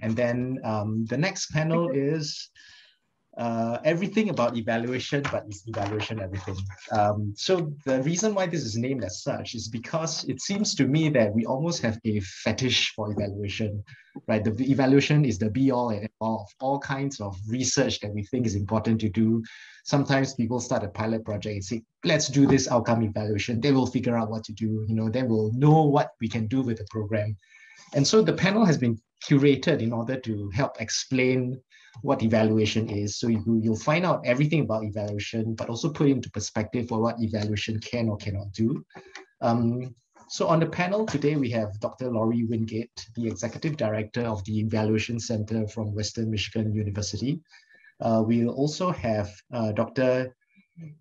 And then the next panel is everything about evaluation, but is evaluation everything? So the reason why this is named as such is because it seems to me that we almost have a fetish for evaluation, right? The evaluation is the be all and all of all kinds of research that we think is important to do. Sometimes people start a pilot project and say, let's do this outcome evaluation. They will figure out what to do, then we'll know what we can do with the program. And so the panel has been curated in order to help explain what evaluation is. So you'll find out everything about evaluation, but also put into perspective for what evaluation can or cannot do. So on the panel today, we have Dr. Laurie Wingate, the Executive Director of the Evaluation Center from Western Michigan University. We'll also have Dr.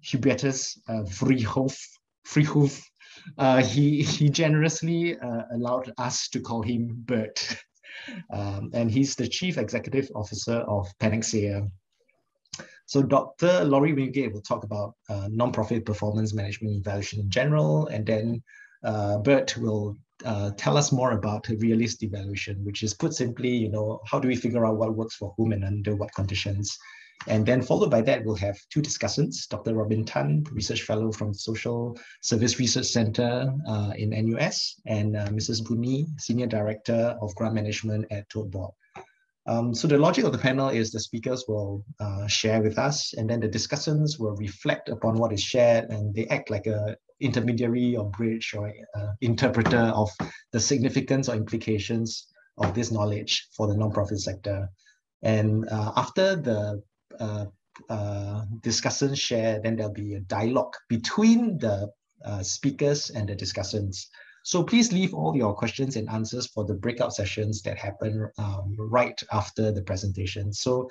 Hubertus Vrijhof. He generously allowed us to call him Bert. And he's the Chief Executive Officer of Panelists. So Dr. Laurie Wingate will talk about nonprofit performance management evaluation in general, and then Bert will tell us more about realist evaluation, which is put simply, how do we figure out what works for whom and under what conditions? And then followed by that, we'll have two discussants, Dr. Robin Tan, Research Fellow from Social Service Research Center in NUS, and Mrs. Buni, Senior Director of Grant Management at Toad Board. So the logic of the panel is the speakers will share with us, and then the discussants will reflect upon what is shared, and they act like an intermediary or bridge or interpreter of the significance or implications of this knowledge for the nonprofit sector. And after the discussants share, then there'll be a dialogue between the speakers and the discussants. So please leave all your questions and answers for the breakout sessions that happen right after the presentation. So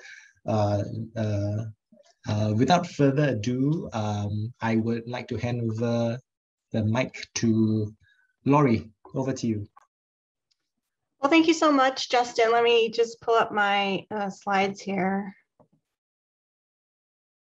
without further ado, I would like to hand over the mic to Laurie. Over to you. Well, thank you so much, Justin. Let me just pull up my slides here.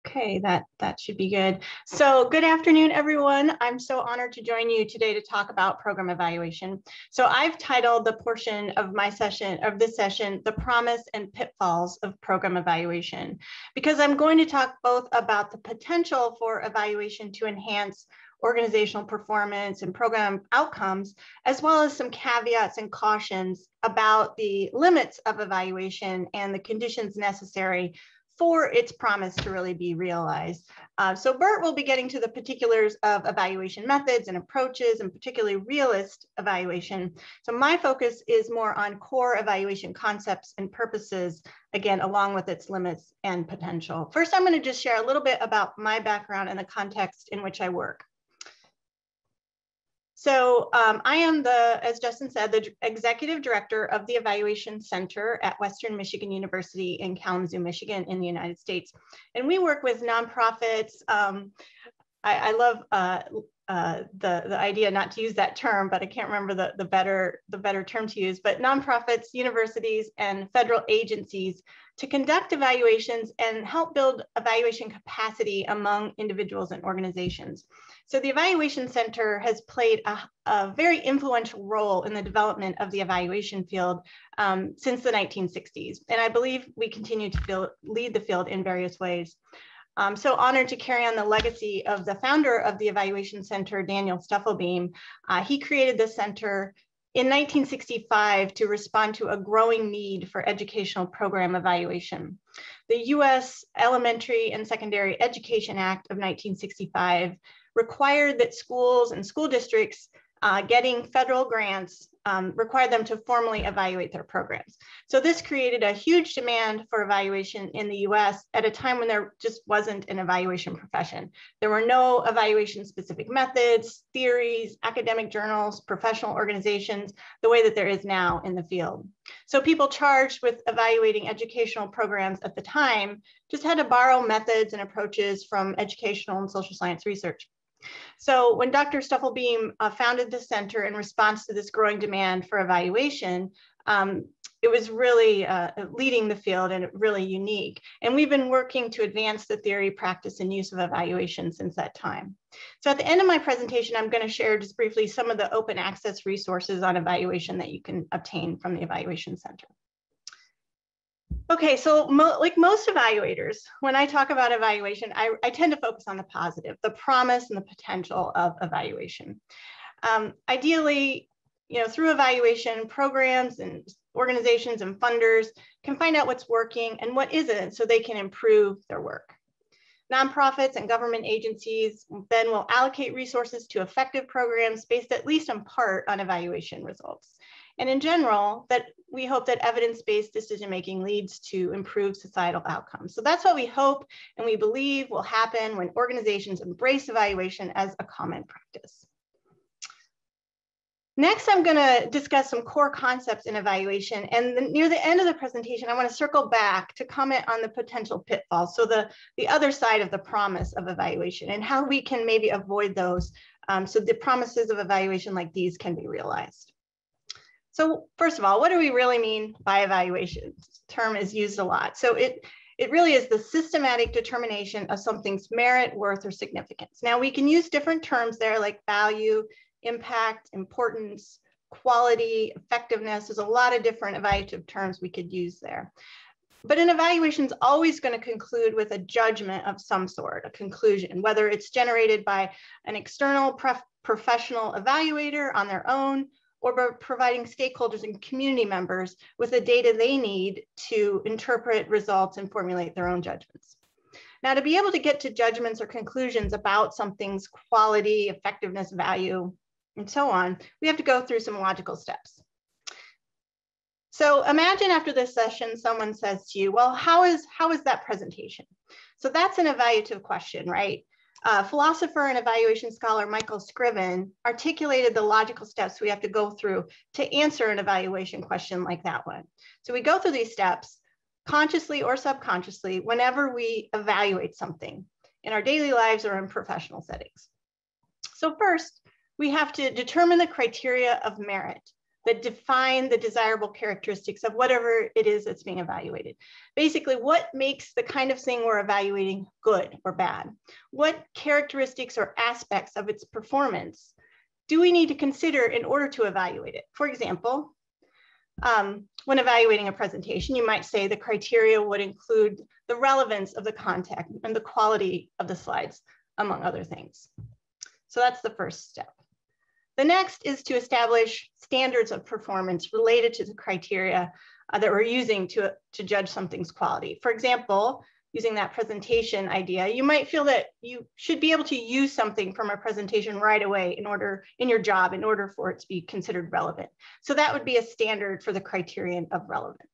Okay, that should be good. So good afternoon, everyone. I'm so honored to join you today to talk about program evaluation. So I've titled the portion of my session, of this session, The Promise and Pitfalls of Program Evaluation, because I'm going to talk both about the potential for evaluation to enhance organizational performance and program outcomes, as well as some caveats and cautions about the limits of evaluation and the conditions necessary for its promise to really be realized. So Bert will be getting to the particulars of evaluation methods and approaches, and particularly realist evaluation. So my focus is more on core evaluation concepts and purposes, again, along with its limits and potential. First, I'm going to just share a little bit about my background and the context in which I work. So I am as Justin said, the Executive Director of the Evaluation Center at Western Michigan University in Kalamazoo, Michigan in the United States. And we work with nonprofits. I love the idea not to use that term, but I can't remember the better term to use, but nonprofits, universities, and federal agencies to conduct evaluations and help build evaluation capacity among individuals and organizations. So the Evaluation Center has played a very influential role in the development of the evaluation field since the 1960s. And I believe we continue to lead the field in various ways. I'm so honored to carry on the legacy of the founder of the Evaluation Center, Daniel Stuffelbeam. He created the center in 1965 to respond to a growing need for educational program evaluation. The U.S. Elementary and Secondary Education Act of 1965 required that schools and school districts getting federal grants required them to formally evaluate their programs. So this created a huge demand for evaluation in the US at a time when there just wasn't an evaluation profession. There were no evaluation specific methods, theories, academic journals, professional organizations, the way that there is now in the field. So people charged with evaluating educational programs at the time just had to borrow methods and approaches from educational and social science research. So when Dr. Stuffelbeam founded the center in response to this growing demand for evaluation, it was really leading the field and really unique. And we've been working to advance the theory, practice, and use of evaluation since that time. So at the end of my presentation, I'm going to share just briefly some of the open access resources on evaluation that you can obtain from the Evaluation Center. Okay, so like most evaluators, when I talk about evaluation, I tend to focus on the positive, the promise and the potential of evaluation. Ideally, through evaluation, programs and organizations and funders can find out what's working and what isn't so they can improve their work. Nonprofits and government agencies then will allocate resources to effective programs based at least in part on evaluation results. And in general, that we hope that evidence-based decision-making leads to improved societal outcomes. So that's what we hope and we believe will happen when organizations embrace evaluation as a common practice. Next, I'm going to discuss some core concepts in evaluation. And near the end of the presentation, I want to circle back to comment on the potential pitfalls. So the other side of the promise of evaluation and how we can maybe avoid those so the promises of evaluation like these can be realized. So first of all, what do we really mean by evaluation? This term is used a lot. So it really is the systematic determination of something's merit, worth, or significance. Now we can use different terms there like value, impact, importance, quality, effectiveness. There's a lot of different evaluative terms we could use there. But an evaluation is always going to conclude with a judgment of some sort, a conclusion, whether it's generated by an external professional evaluator on their own, or by providing stakeholders and community members with the data they need to interpret results and formulate their own judgments. Now, to be able to get to judgments or conclusions about something's quality, effectiveness, value, and so on, we have to go through some logical steps. So imagine after this session, someone says to you, well, how is that presentation? So that's an evaluative question, right? Philosopher and evaluation scholar Michael Scriven articulated the logical steps we have to go through to answer an evaluation question like that one. So we go through these steps consciously or subconsciously whenever we evaluate something in our daily lives or in professional settings. So first, we have to determine the criteria of merit that define the desirable characteristics of whatever it is that's being evaluated. Basically, what makes the kind of thing we're evaluating good or bad? What characteristics or aspects of its performance do we need to consider in order to evaluate it? For example, when evaluating a presentation, you might say the criteria would include the relevance of the content and the quality of the slides, among other things. So that's the first step. The next is to establish standards of performance related to the criteria that we're using to judge something's quality. For example, using that presentation idea, you might feel that you should be able to use something from a presentation right away in your job in order for it to be considered relevant. So that would be a standard for the criterion of relevance.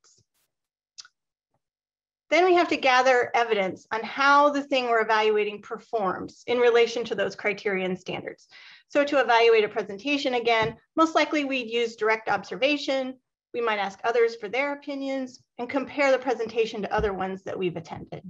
Then we have to gather evidence on how the thing we're evaluating performs in relation to those criterion standards. So to evaluate a presentation, again, most likely we'd use direct observation. We might ask others for their opinions and compare the presentation to other ones that we've attended.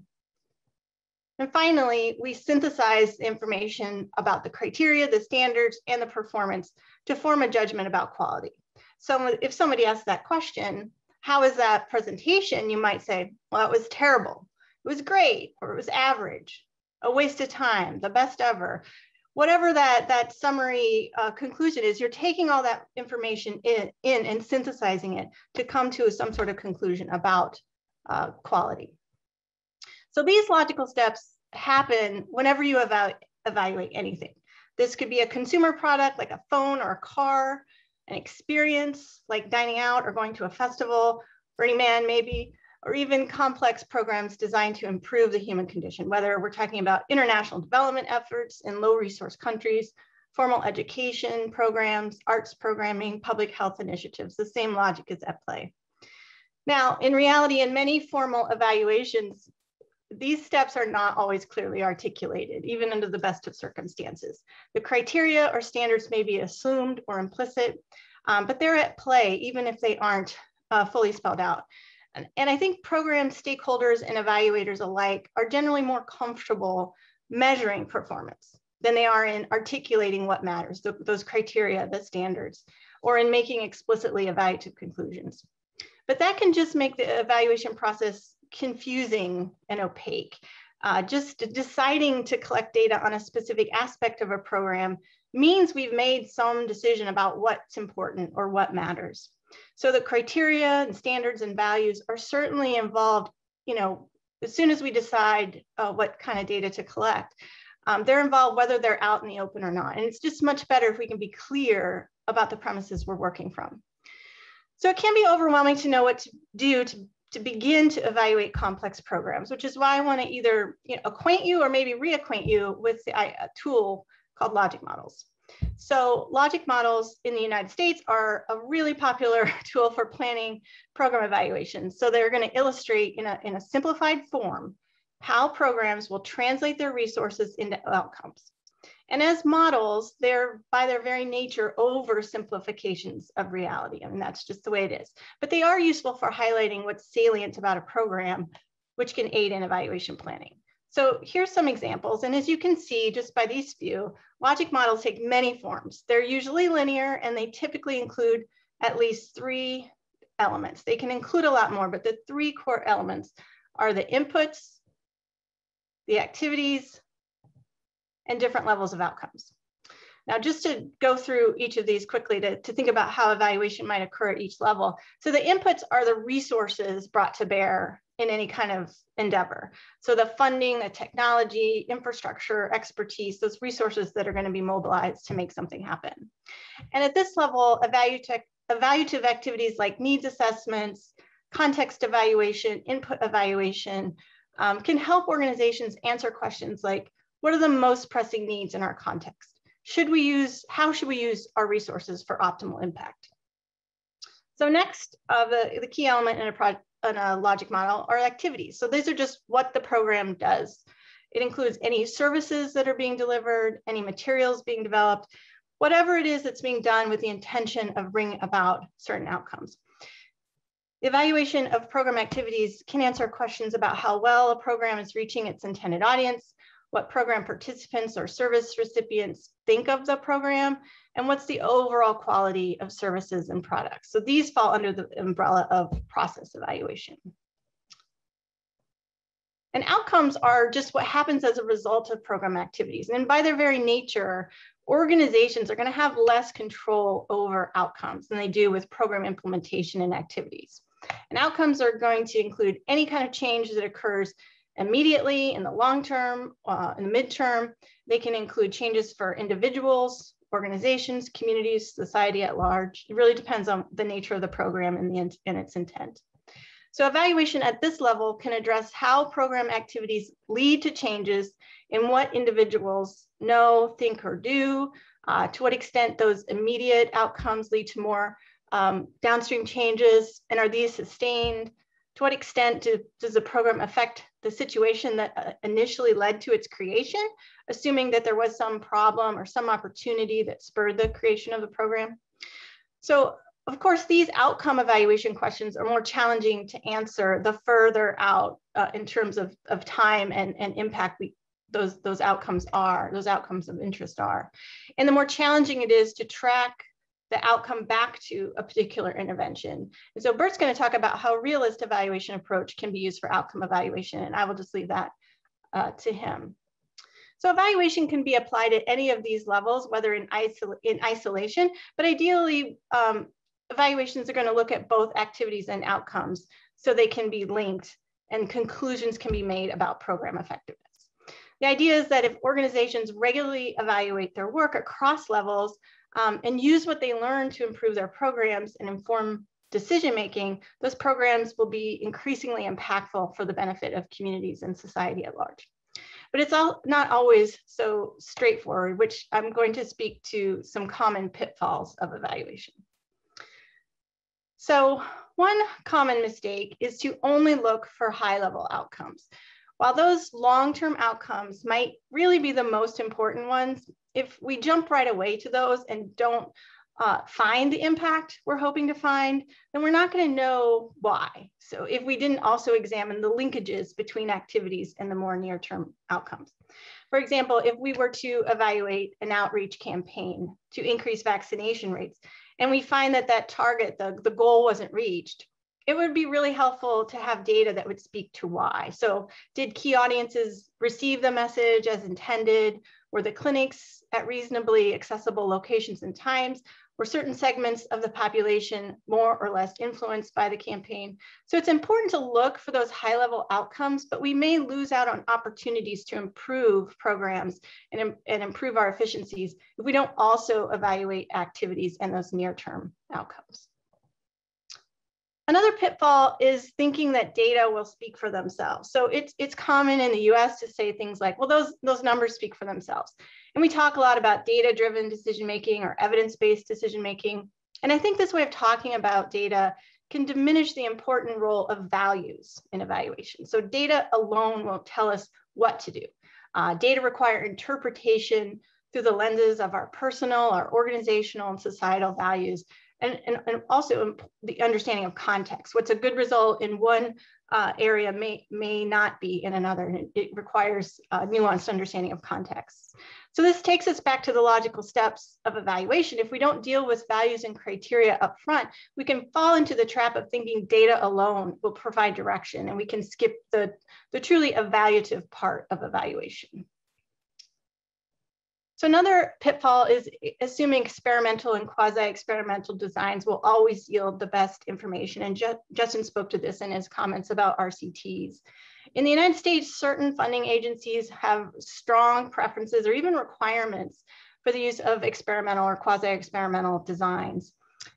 And finally, we synthesize information about the criteria, the standards, and the performance to form a judgment about quality. So if somebody asks that question, how is that presentation? You might say, well, it was terrible. It was great, or it was average, a waste of time, the best ever. Whatever that summary conclusion is, you're taking all that information in and synthesizing it to come to some sort of conclusion about quality. So these logical steps happen whenever you evaluate anything. This could be a consumer product like a phone or a car, an experience like dining out or going to a festival, Burning Man maybe, or even complex programs designed to improve the human condition, whether we're talking about international development efforts in low resource countries, formal education programs, arts programming, public health initiatives. The same logic is at play. Now, in reality, in many formal evaluations, these steps are not always clearly articulated, even under the best of circumstances. The criteria or standards may be assumed or implicit, but they're at play, even if they aren't fully spelled out. And I think program stakeholders and evaluators alike are generally more comfortable measuring performance than they are in articulating what matters, those criteria, the standards, or in making explicitly evaluative conclusions. But that can just make the evaluation process confusing and opaque. Just deciding to collect data on a specific aspect of a program means we've made some decision about what's important or what matters. So the criteria and standards and values are certainly involved, as soon as we decide what kind of data to collect. They're involved whether they're out in the open or not. And it's just much better if we can be clear about the premises we're working from. So it can be overwhelming to know what to do to begin to evaluate complex programs, which is why I want to either acquaint you or maybe reacquaint you with a tool called logic models. So logic models in the United States are a really popular tool for planning program evaluations. So they're going to illustrate in a simplified form how programs will translate their resources into outcomes. And as models, they're by their very nature oversimplifications of reality. I mean, that's just the way it is. But they are useful for highlighting what's salient about a program, which can aid in evaluation planning. So here's some examples. And as you can see, just by these few, logic models take many forms. They're usually linear, and they typically include at least 3 elements. They can include a lot more, but the 3 core elements are the inputs, the activities, and different levels of outcomes. Now, just to go through each of these quickly to think about how evaluation might occur at each level. So the inputs are the resources brought to bear in any kind of endeavor. So the funding, the technology, infrastructure, expertise, those resources that are going to be mobilized to make something happen. And at this level, evaluative activities like needs assessments, context evaluation, input evaluation can help organizations answer questions like, what are the most pressing needs in our context? How should we use our resources for optimal impact? So next, the key element in a logic model are activities. So these are just what the program does. It includes any services that are being delivered, any materials being developed, whatever it is that's being done with the intention of bringing about certain outcomes. The evaluation of program activities can answer questions about how well a program is reaching its intended audience, what program participants or service recipients think of the program, and what's the overall quality of services and products. So these fall under the umbrella of process evaluation. And outcomes are just what happens as a result of program activities. And by their very nature, organizations are going to have less control over outcomes than they do with program implementation and activities. And outcomes are going to include any kind of change that occurs immediately, in the long term, in the midterm. They can include changes for individuals, organizations, communities, society at large. It really depends on the nature of the program and its intent. So evaluation at this level can address how program activities lead to changes in what individuals know, think, or do, to what extent those immediate outcomes lead to more downstream changes, and are these sustained? To what extent does the program affect the situation that initially led to its creation, assuming that there was some problem or some opportunity that spurred the creation of the program? So, of course, these outcome evaluation questions are more challenging to answer the further out in terms of time and impact those outcomes of interest are. And the more challenging it is to track the outcome back to a particular intervention. And so Bert's going to talk about how realist evaluation approach can be used for outcome evaluation, and I will just leave that to him. So evaluation can be applied at any of these levels, whether in isolation, but ideally evaluations are going to look at both activities and outcomes so they can be linked and conclusions can be made about program effectiveness. The idea is that if organizations regularly evaluate their work across levels, and use what they learn to improve their programs and inform decision-making, those programs will be increasingly impactful for the benefit of communities and society at large. But it's not always so straightforward, which I'm going to speak to some common pitfalls of evaluation. So one common mistake is to only look for high-level outcomes. While those long-term outcomes might really be the most important ones, if we jump right away to those and don't find the impact we're hoping to find, then we're not going to know why. So if we didn't also examine the linkages between activities and the more near-term outcomes. For example, if we were to evaluate an outreach campaign to increase vaccination rates, and we find that that target, the goal wasn't reached, it would be really helpful to have data that would speak to why. So did key audiences receive the message as intended? Were the clinics at reasonably accessible locations and times, were certain segments of the population more or less influenced by the campaign. So it's important to look for those high-level outcomes, but we may lose out on opportunities to improve programs and improve our efficiencies if we don't also evaluate activities and those near-term outcomes. Another pitfall is thinking that data will speak for themselves. So it's common in the US to say things like, well, those numbers speak for themselves. And we talk a lot about data-driven decision-making or evidence-based decision-making. And I think this way of talking about data can diminish the important role of values in evaluation. So data alone won't tell us what to do. Data require interpretation through the lenses of our personal, our organizational, and societal values. And also the understanding of context. What's a good result in one area may not be in another, and it requires a nuanced understanding of context. So this takes us back to the logical steps of evaluation. If we don't deal with values and criteria up front, we can fall into the trap of thinking data alone will provide direction, and we can skip the truly evaluative part of evaluation. So another pitfall is assuming experimental and quasi-experimental designs will always yield the best information. And Justin spoke to this in his comments about RCTs. In the United States, certain funding agencies have strong preferences or even requirements for the use of experimental or quasi-experimental designs.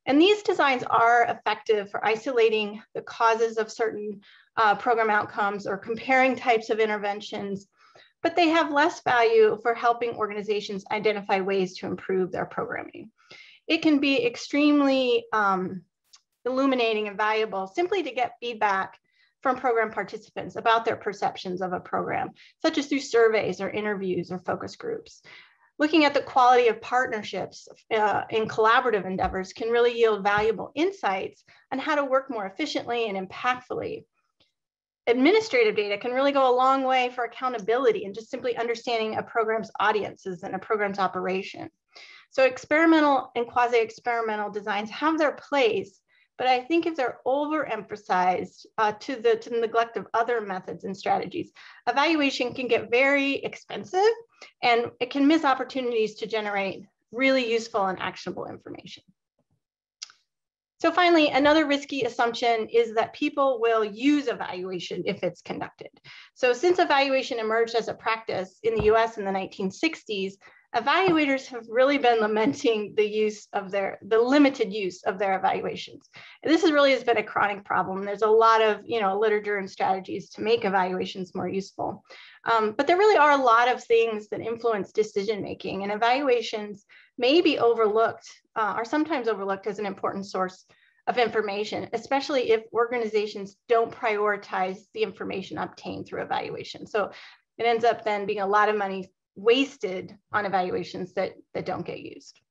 And these designs are effective for isolating the causes of certain program outcomes or comparing types of interventions, but they have less value for helping organizations identify ways to improve their programming. It can be extremely illuminating and valuable simply to get feedback from program participants about their perceptions of a program, such as through surveys or interviews or focus groups. Looking at the quality of partnerships in collaborative endeavors can really yield valuable insights on how to work more efficiently and impactfully. Administrative data can really go a long way for accountability and just simply understanding a program's audiences and a program's operation. So experimental and quasi-experimental designs have their place, but I think if they're overemphasized to the neglect of other methods and strategies, evaluation can get very expensive and it can miss opportunities to generate really useful and actionable information. So finally, another risky assumption is that people will use evaluation if it's conducted. So since evaluation emerged as a practice in the US in the 1960s, evaluators have really been lamenting the limited use of their evaluations. And this really has been a chronic problem. There's a lot of literature and strategies to make evaluations more useful. But there really are a lot of things that influence decision-making, and evaluations may be overlooked, are sometimes overlooked as an important source of information, especially if organizations don't prioritize the information obtained through evaluation. So it ends up then being a lot of money wasted on evaluations that don't get used.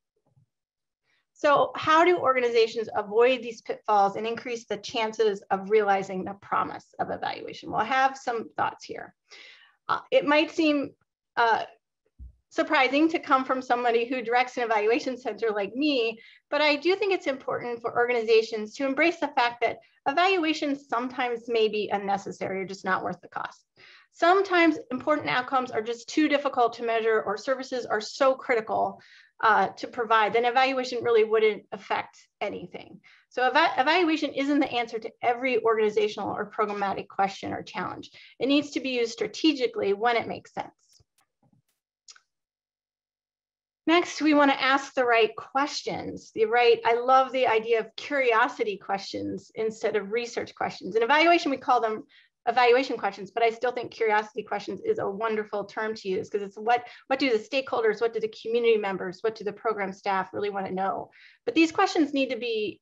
So how do organizations avoid these pitfalls and increase the chances of realizing the promise of evaluation? Well, I have some thoughts here. It might seem surprising to come from somebody who directs an evaluation center like me, but I do think it's important for organizations to embrace the fact that evaluations sometimes may be unnecessary or just not worth the cost. Sometimes important outcomes are just too difficult to measure, or services are so critical to provide, then evaluation really wouldn't affect anything. So evaluation isn't the answer to every organizational or programmatic question or challenge. It needs to be used strategically when it makes sense. Next, we want to ask the right questions. I love the idea of curiosity questions instead of research questions. In evaluation, we call them evaluation questions, but I still think curiosity questions is a wonderful term to use, because it's what do the stakeholders, what do the community members, what do the program staff really want to know? But these questions need to be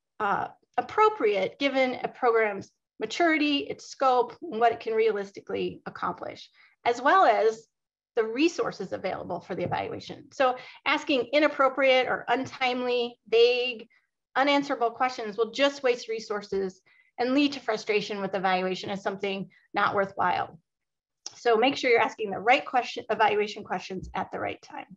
appropriate given a program's maturity, its scope, and what it can realistically accomplish, as well as the resources available for the evaluation. So asking inappropriate or untimely, vague, unanswerable questions will just waste resources and lead to frustration with evaluation as something not worthwhile. So make sure you're asking the right evaluation questions at the right time.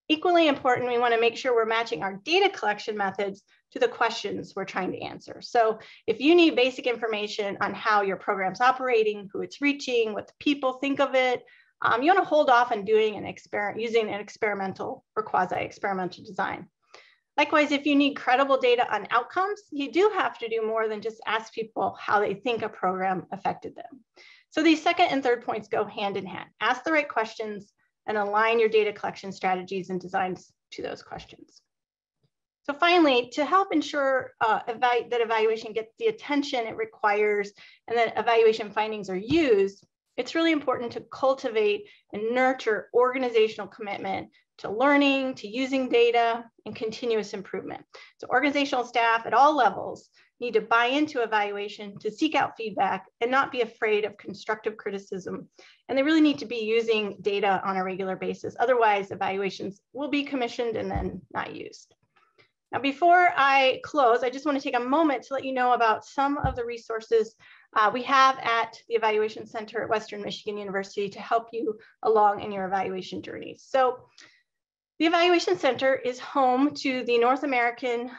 Equally important, we want to make sure we're matching our data collection methods to the questions we're trying to answer. So if you need basic information on how your program's operating, who it's reaching, what the people think of it, you want to hold off on doing using an experimental or quasi-experimental design. Likewise, if you need credible data on outcomes, you do have to do more than just ask people how they think a program affected them. So these second and third points go hand in hand. Ask the right questions and align your data collection strategies and designs to those questions. So finally, to help ensure that evaluation gets the attention it requires and that evaluation findings are used, it's really important to cultivate and nurture organizational commitment to learning, to using data, and continuous improvement. So organizational staff at all levels need to buy into evaluation, to seek out feedback, and not be afraid of constructive criticism. And they really need to be using data on a regular basis. Otherwise, evaluations will be commissioned and then not used. Now, before I close, I just want to take a moment to let you know about some of the resources we have at the Evaluation Center at Western Michigan University to help you along in your evaluation journeys. So the Evaluation Center is home to the North American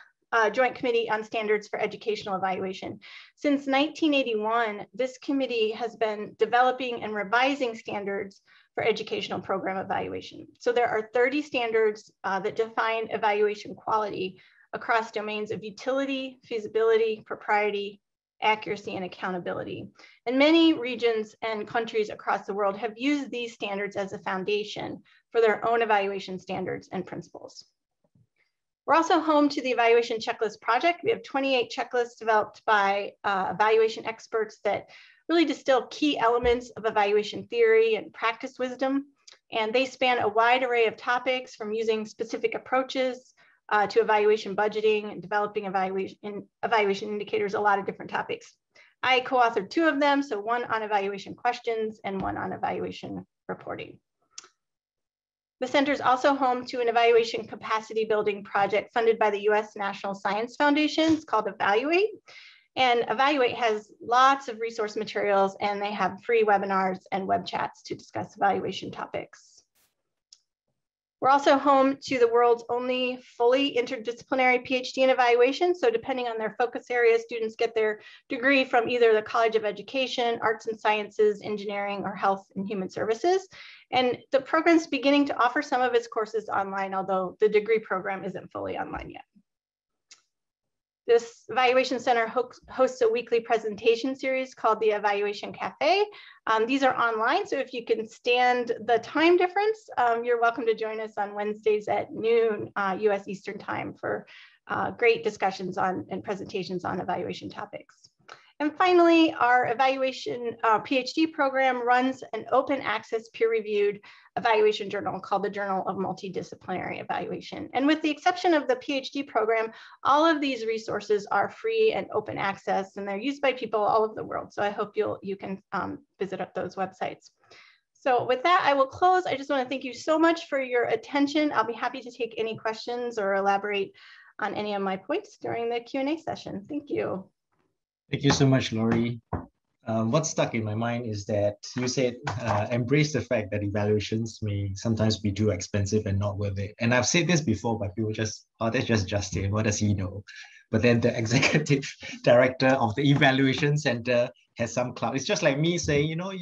Joint Committee on Standards for Educational Evaluation. Since 1981, this committee has been developing and revising standards for educational program evaluation. So there are 30 standards that define evaluation quality across domains of utility, feasibility, propriety, accuracy, and accountability. And many regions and countries across the world have used these standards as a foundation for their own evaluation standards and principles. We're also home to the Evaluation Checklist Project. We have 28 checklists developed by evaluation experts that really distill key elements of evaluation theory and practice wisdom. And they span a wide array of topics, from using specific approaches to evaluation budgeting and developing evaluation indicators, a lot of different topics. I co-authored 2 of them, so one on evaluation questions and one on evaluation reporting. The center is also home to an evaluation capacity building project funded by the U.S. National Science Foundation. It's called Evaluate. And Evaluate has lots of resource materials, and they have free webinars and web chats to discuss evaluation topics. We're also home to the world's only fully interdisciplinary PhD in evaluation. So depending on their focus area, students get their degree from either the College of Education, Arts and Sciences, Engineering, or Health and Human Services. And the program's beginning to offer some of its courses online, although the degree program isn't fully online yet. This Evaluation Center hosts a weekly presentation series called the Evaluation Cafe. These are online, so if you can stand the time difference, you're welcome to join us on Wednesdays at noon US Eastern Time for great discussions on and presentations on evaluation topics. And finally, our evaluation PhD program runs an open access peer-reviewed evaluation journal called the Journal of Multidisciplinary Evaluation. And with the exception of the PhD program, all of these resources are free and open access, and they're used by people all over the world. So I hope you can visit those websites. So with that, I will close. I just want to thank you so much for your attention. I'll be happy to take any questions or elaborate on any of my points during the Q&A session. Thank you. Thank you so much, Laurie. What stuck in my mind is that you said embrace the fact that evaluations may sometimes be too expensive and not worth it. And I've said this before, but people just, oh, that's just Justin. What does he know? But then the executive director of the evaluation center has some clout. It's just like me saying, you know,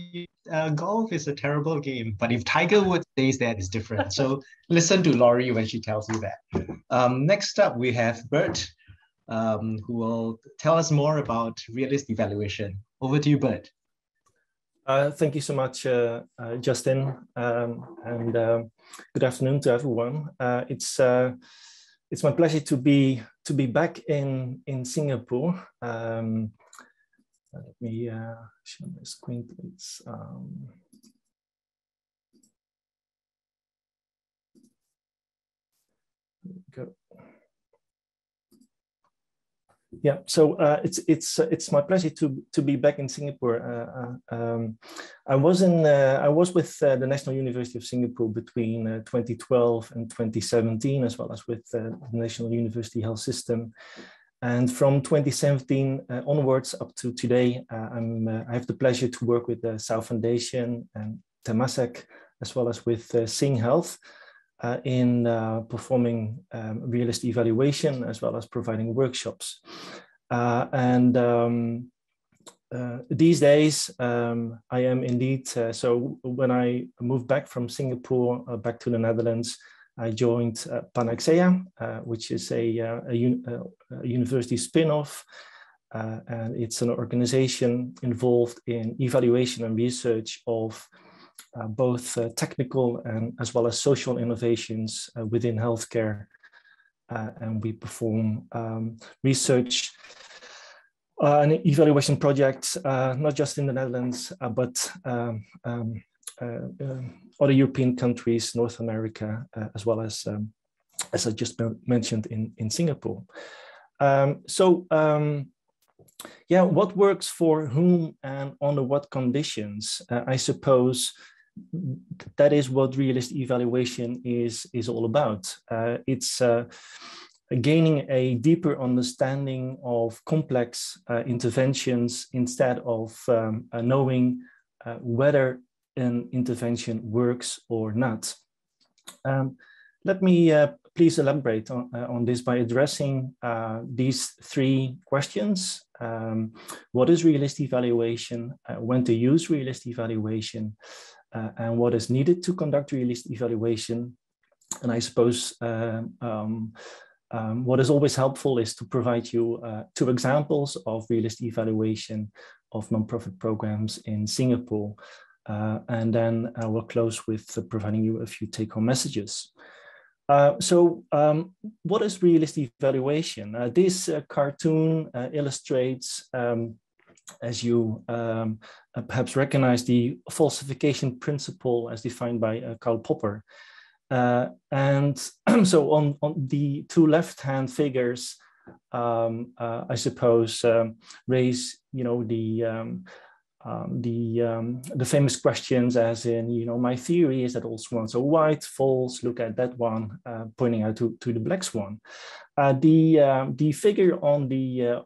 golf is a terrible game. But if Tiger Woods says that, it's different. So listen to Laurie when she tells you that. Next up, we have Bert, who will tell us more about realist evaluation. Over to you, Bert. Thank you so much, Justin, and good afternoon to everyone. It's my pleasure to be back in Singapore. Let me share my screen, please. Go. Yeah, so it's my pleasure to be back in Singapore. I was with the National University of Singapore between 2012 and 2017, as well as with the National University Health System. And from 2017 onwards up to today, I have the pleasure to work with the South Foundation and Temasek, as well as with Sing Health, in performing realist evaluation, as well as providing workshops. these days, I am indeed, so when I moved back from Singapore back to the Netherlands, I joined Panacea, which is a university spin-off, and it's an organization involved in evaluation and research of both technical and as well as social innovations within healthcare. And we perform research and evaluation projects, not just in the Netherlands, but other European countries, North America, as well as I just mentioned, in Singapore. Yeah, what works for whom and under what conditions? I suppose that is what realist evaluation is all about. It's gaining a deeper understanding of complex interventions instead of knowing whether an intervention works or not. Let me please elaborate on this by addressing these three questions. What is realist evaluation? When to use realist evaluation? And what is needed to conduct realist evaluation? And I suppose what is always helpful is to provide you two examples of realist evaluation of nonprofit programs in Singapore. And then I will close with providing you a few take-home messages. What is realist evaluation? This cartoon illustrates, as you perhaps recognize, the falsification principle as defined by Karl Popper. And so on the two left-hand figures, I suppose, raise, the famous questions, as in, my theory is that all swans are white, false, look at that one, pointing out to the black swan. The figure on the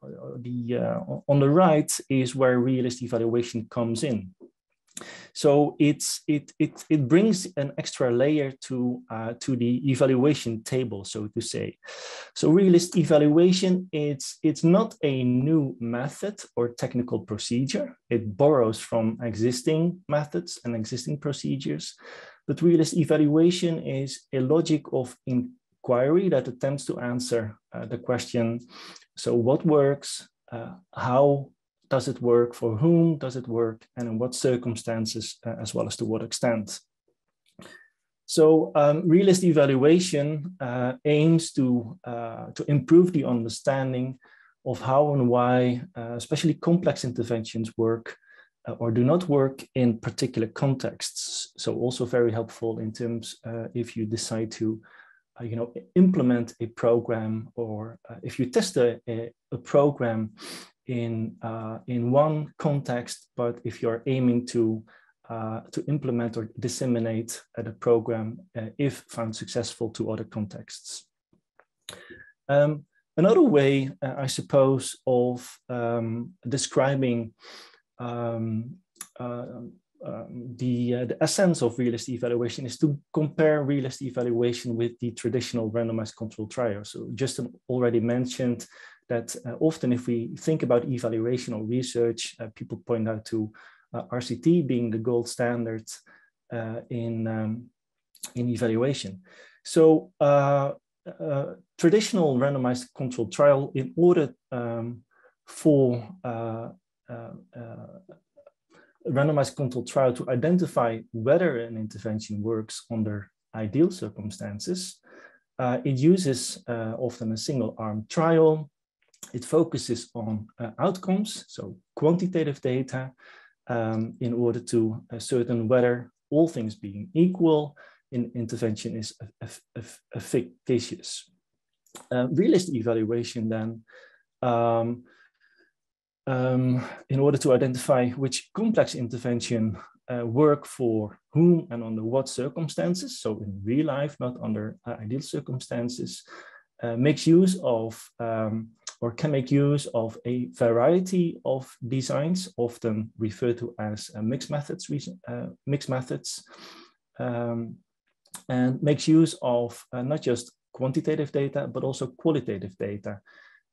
right is where realist evaluation comes in. So it brings an extra layer to the evaluation table, so to say. So realist evaluation, it's not a new method or technical procedure. It borrows from existing methods and existing procedures. But realist evaluation is a logic of inquiry that attempts to answer the question, so what works, how does it work, for whom does it work, and in what circumstances, as well as to what extent. So realist evaluation aims to improve the understanding of how and why, especially complex interventions, work or do not work in particular contexts. So also very helpful in terms if you decide to implement a program, or if you test a program in one context, but if you're aiming to implement or disseminate the program, if found successful, to other contexts. Another way, I suppose, of describing the essence of realist evaluation is to compare realist evaluation with the traditional randomized controlled trial. So Justin already mentioned that often if we think about evaluation or research, people point out to RCT being the gold standard in evaluation. So traditional randomized controlled trial, in order for randomized controlled trial to identify whether an intervention works under ideal circumstances, it uses often a single-arm trial. It focuses on outcomes, so quantitative data, in order to ascertain whether, all things being equal, an intervention is efficacious. Realist evaluation then, in order to identify which complex intervention work for whom and under what circumstances, so in real life, not under ideal circumstances, makes use of or can make use of a variety of designs, often referred to as mixed methods, and makes use of not just quantitative data, but also qualitative data.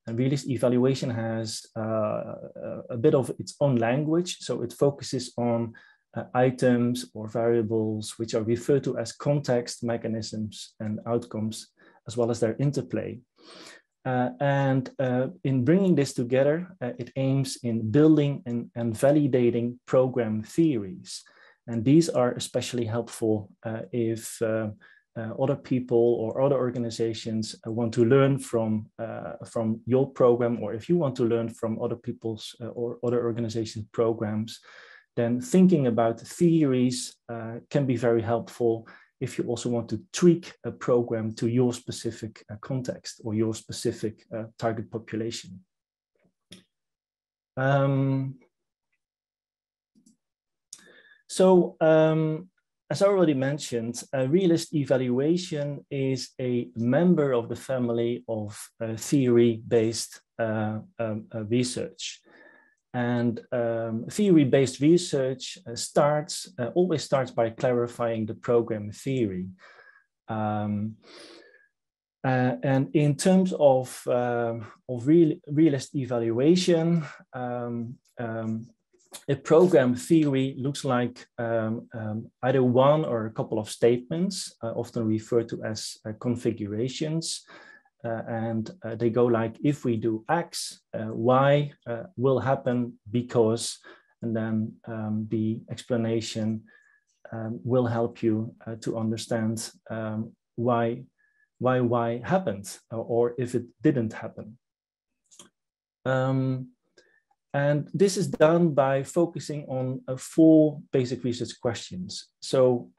Realist Evaluation has a bit of its own language, so it focuses on items or variables which are referred to as context, mechanisms, and outcomes, as well as their interplay. In bringing this together, it aims in building and validating program theories. And these are especially helpful if other people or other organizations want to learn from your program, or if you want to learn from other people's or other organizations' programs, then thinking about theories can be very helpful if you also want to tweak a program to your specific context or your specific target population. As I already mentioned, Realist Evaluation is a member of the family of theory-based research. And theory-based research always starts by clarifying the program theory. And in terms of realist evaluation, a program theory looks like either one or a couple of statements, often referred to as configurations. They go like, if we do X, Y will happen because, and then the explanation will help you to understand why Y happened, or if it didn't happen. And this is done by focusing on 4 basic research questions. So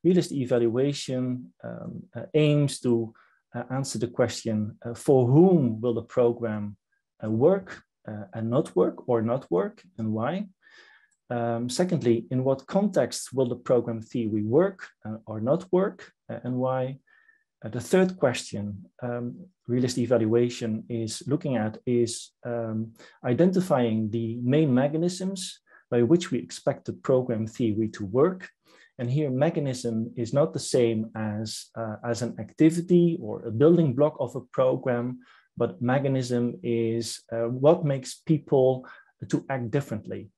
Realist Evaluation aims to answer the question, for whom will the program work and not work, or not work, and why? Secondly, in what context will the program theory work or not work, and why? The third question Realist Evaluation is looking at is identifying the main mechanisms by which we expect the program theory to work. And here, mechanism is not the same as an activity or a building block of a program, but mechanism is what makes people to act differently.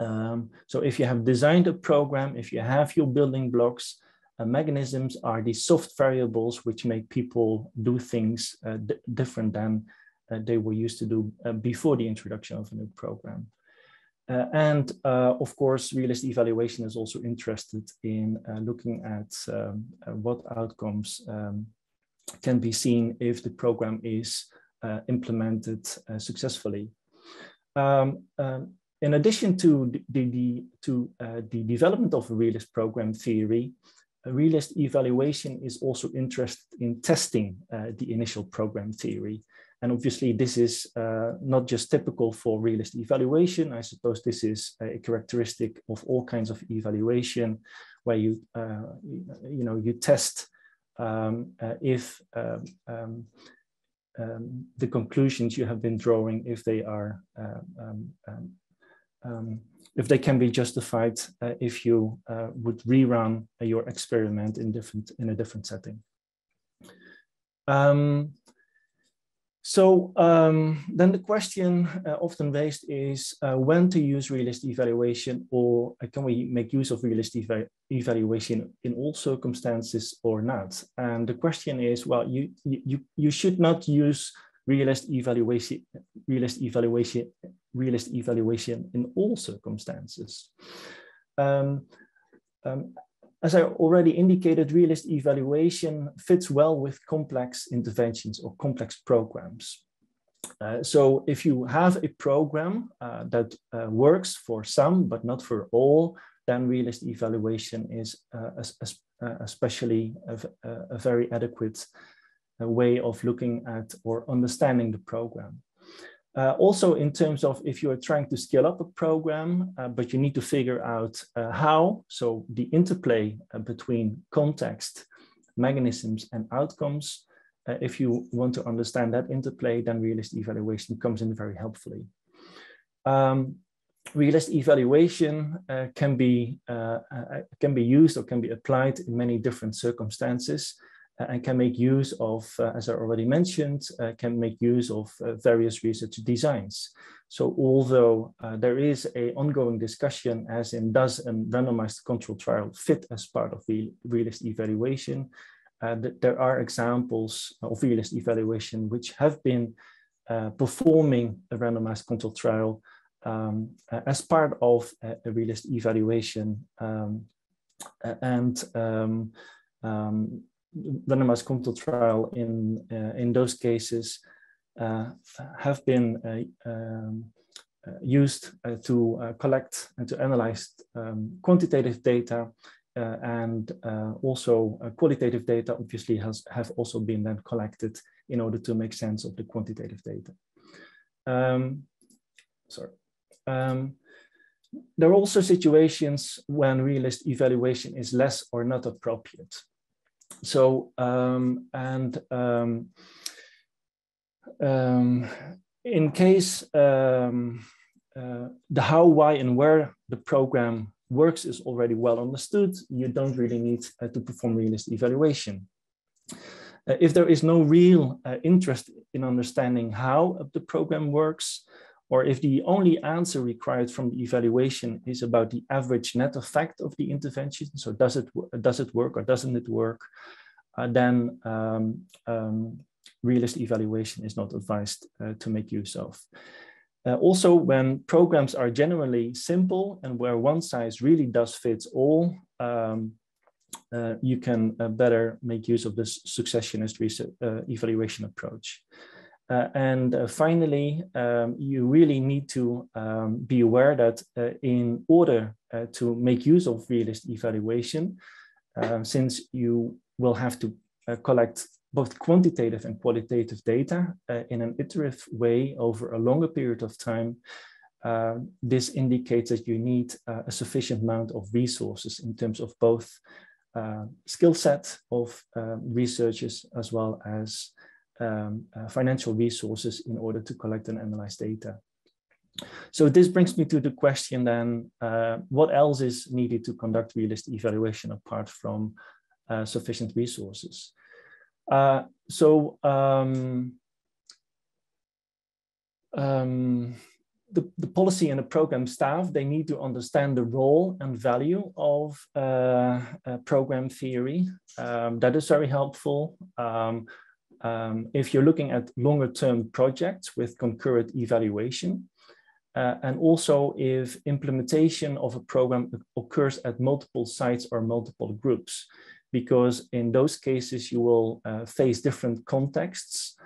So if you have designed a program, if you have your building blocks, mechanisms are the soft variables which make people do things different than they were used to do before the introduction of a new program. Of course, Realist Evaluation is also interested in looking at what outcomes can be seen if the program is implemented successfully. In addition to the development of a realist program theory, Realist Evaluation is also interested in testing the initial program theory. And obviously, this is not just typical for Realist Evaluation. I suppose this is a characteristic of all kinds of evaluation, where you test if the conclusions you have been drawing, if they are if they can be justified if you would rerun your experiment in a different setting. Then the question often raised is when to use Realist Evaluation, or can we make use of Realist Evaluation in all circumstances or not? And the question is, well, you should not use Realist Evaluation in all circumstances. As I already indicated, Realist Evaluation fits well with complex interventions or complex programs. So if you have a program that works for some, but not for all, then Realist Evaluation is especially a very adequate way of looking at or understanding the program. Also, in terms of if you are trying to scale up a program, but you need to figure out how, so the interplay between context, mechanisms, and outcomes, if you want to understand that interplay, then Realist Evaluation comes in very helpfully. Realist Evaluation can be used or can be applied in many different circumstances. and can make use of, as I already mentioned, can make use of various research designs. So although there is an ongoing discussion as in does a randomized control trial fit as part of the realist evaluation, there are examples of realist evaluation which have been performing a randomized control trial as part of a realist evaluation, randomized control trial in those cases have been used to collect and to analyze quantitative data, and also qualitative data obviously have also been then collected in order to make sense of the quantitative data. There are also situations when realist evaluation is less or not appropriate. So, in case the how, why, and where the program works is already well understood, you don't really need to perform realist evaluation. If there is no real interest in understanding how the program works, or if the only answer required from the evaluation is about the average net effect of the intervention, so does it work or doesn't it work, then realist evaluation is not advised to make use of. Also, when programs are generally simple and where one size really does fit all, you can better make use of this successionist evaluation approach. Finally, you really need to be aware that in order to make use of realist evaluation, since you will have to collect both quantitative and qualitative data in an iterative way over a longer period of time, this indicates that you need a sufficient amount of resources in terms of both skill set of researchers as well as financial resources in order to collect and analyze data. So this brings me to the question then, what else is needed to conduct realist evaluation apart from sufficient resources? The policy and the program staff, they need to understand the role and value of program theory. That is very helpful. If you're looking at longer term projects with concurrent evaluation, and also if implementation of a program occurs at multiple sites or multiple groups, because in those cases you will face different contexts,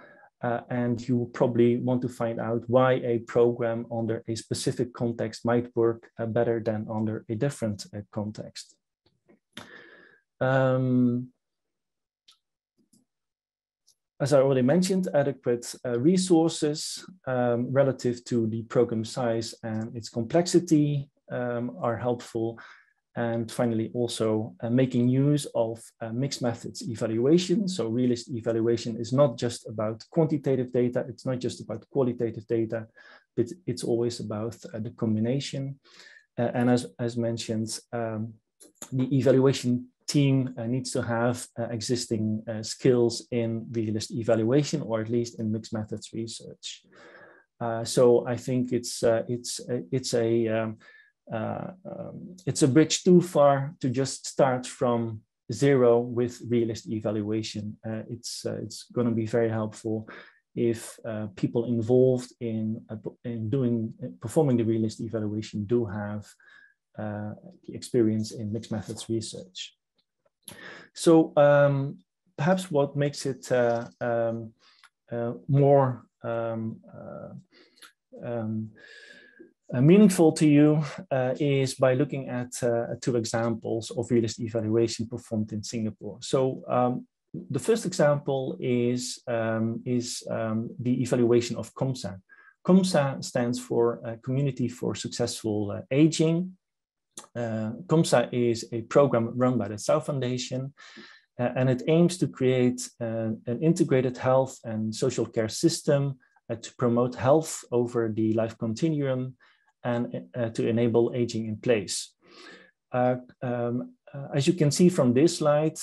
and you will probably want to find out why a program under a specific context might work better than under a different context. As I already mentioned, adequate resources relative to the program size and its complexity are helpful. And finally, also making use of mixed methods evaluation. So realist evaluation is not just about quantitative data, it's not just about qualitative data, but it's always about the combination. And as mentioned, the evaluation team needs to have existing skills in realist evaluation, or at least in mixed methods research. So I think it's a bridge too far to just start from zero with realist evaluation. It's going to be very helpful if people involved in performing the realist evaluation do have the experience in mixed methods research. So perhaps what makes it more meaningful to you is by looking at two examples of realist evaluation performed in Singapore. So the first example is the evaluation of COMSA. COMSA stands for Community for Successful Aging. COMSA is a program run by the South Foundation, and it aims to create an integrated health and social care system to promote health over the life continuum and to enable aging in place. as you can see from this slide,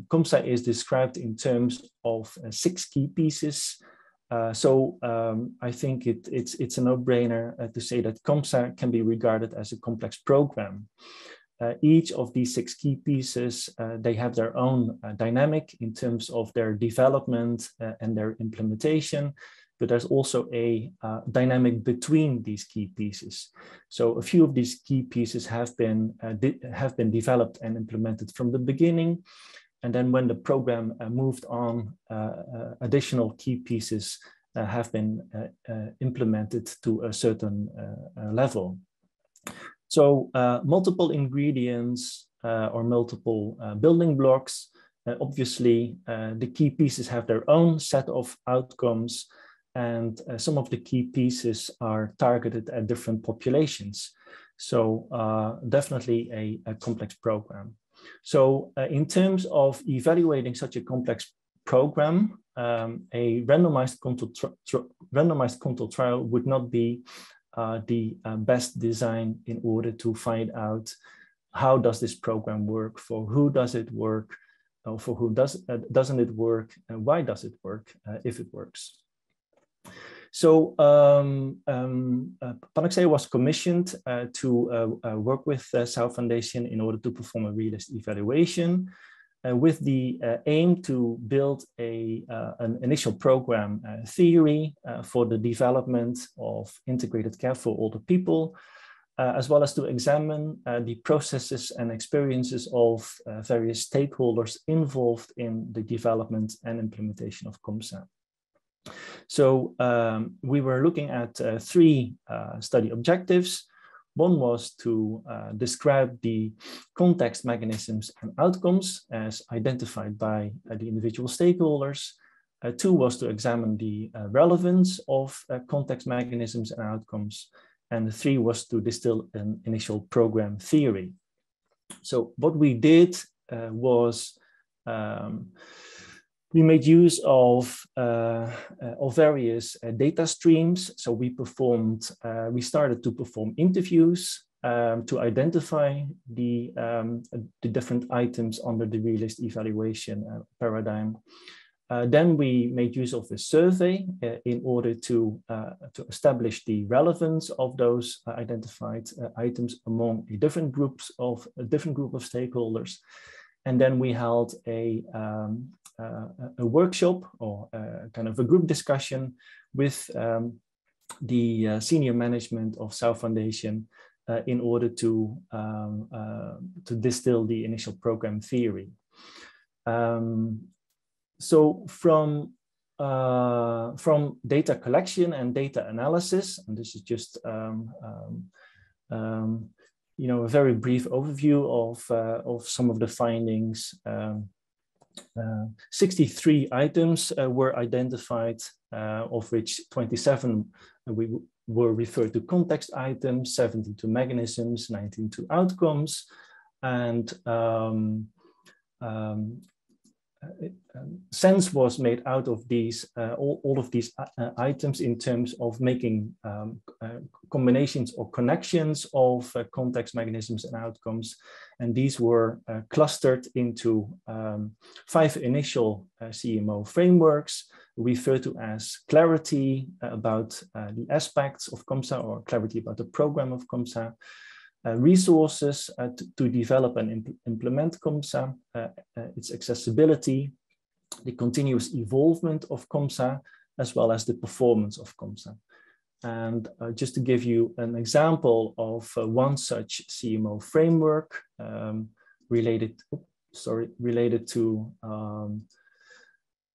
COMSA is described in terms of 6 key pieces. I think it's a no-brainer to say that COMSA can be regarded as a complex program. Each of these 6 key pieces, they have their own dynamic in terms of their development and their implementation, but there's also a dynamic between these key pieces. So a few of these key pieces have been developed and implemented from the beginning. And then when the program moved on, additional key pieces have been implemented to a certain level. So multiple ingredients or multiple building blocks, obviously the key pieces have their own set of outcomes, and some of the key pieces are targeted at different populations. So definitely a complex program. So in terms of evaluating such a complex program, a randomized control trial would not be the best design in order to find out how does this program work, for who does it work, or for who doesn't it work, and why does it work if it works. So Panacea was commissioned to work with South Foundation in order to perform a realist evaluation with the aim to build an initial program theory for the development of integrated care for older people, as well as to examine the processes and experiences of various stakeholders involved in the development and implementation of COMSA. So we were looking at 3 study objectives. One was to describe the context, mechanisms, and outcomes as identified by the individual stakeholders. 2 was to examine the relevance of context, mechanisms, and outcomes. And 3 was to distill an initial program theory. So what we did was we made use of various data streams. So we started to perform interviews to identify the different items under the realist evaluation paradigm. Then we made use of a survey in order to establish the relevance of those identified items among a different group of stakeholders. And then we held a workshop or kind of a group discussion with the senior management of South Foundation in order to distill the initial program theory. So from data collection and data analysis, and this is just a very brief overview of some of the findings. 63 items were identified, of which 27 were referred to context items, 17 to mechanisms, 19 to outcomes, and sense was made out of these all of these items in terms of making combinations or connections of context, mechanisms, and outcomes, and these were clustered into 5 initial CMO frameworks referred to as clarity about the aspects of COMSA, or clarity about the program of COMSA, resources to develop and implement COMSA, its accessibility, the continuous evolvement of COMSA, as well as the performance of COMSA. And just to give you an example of one such CMO framework related to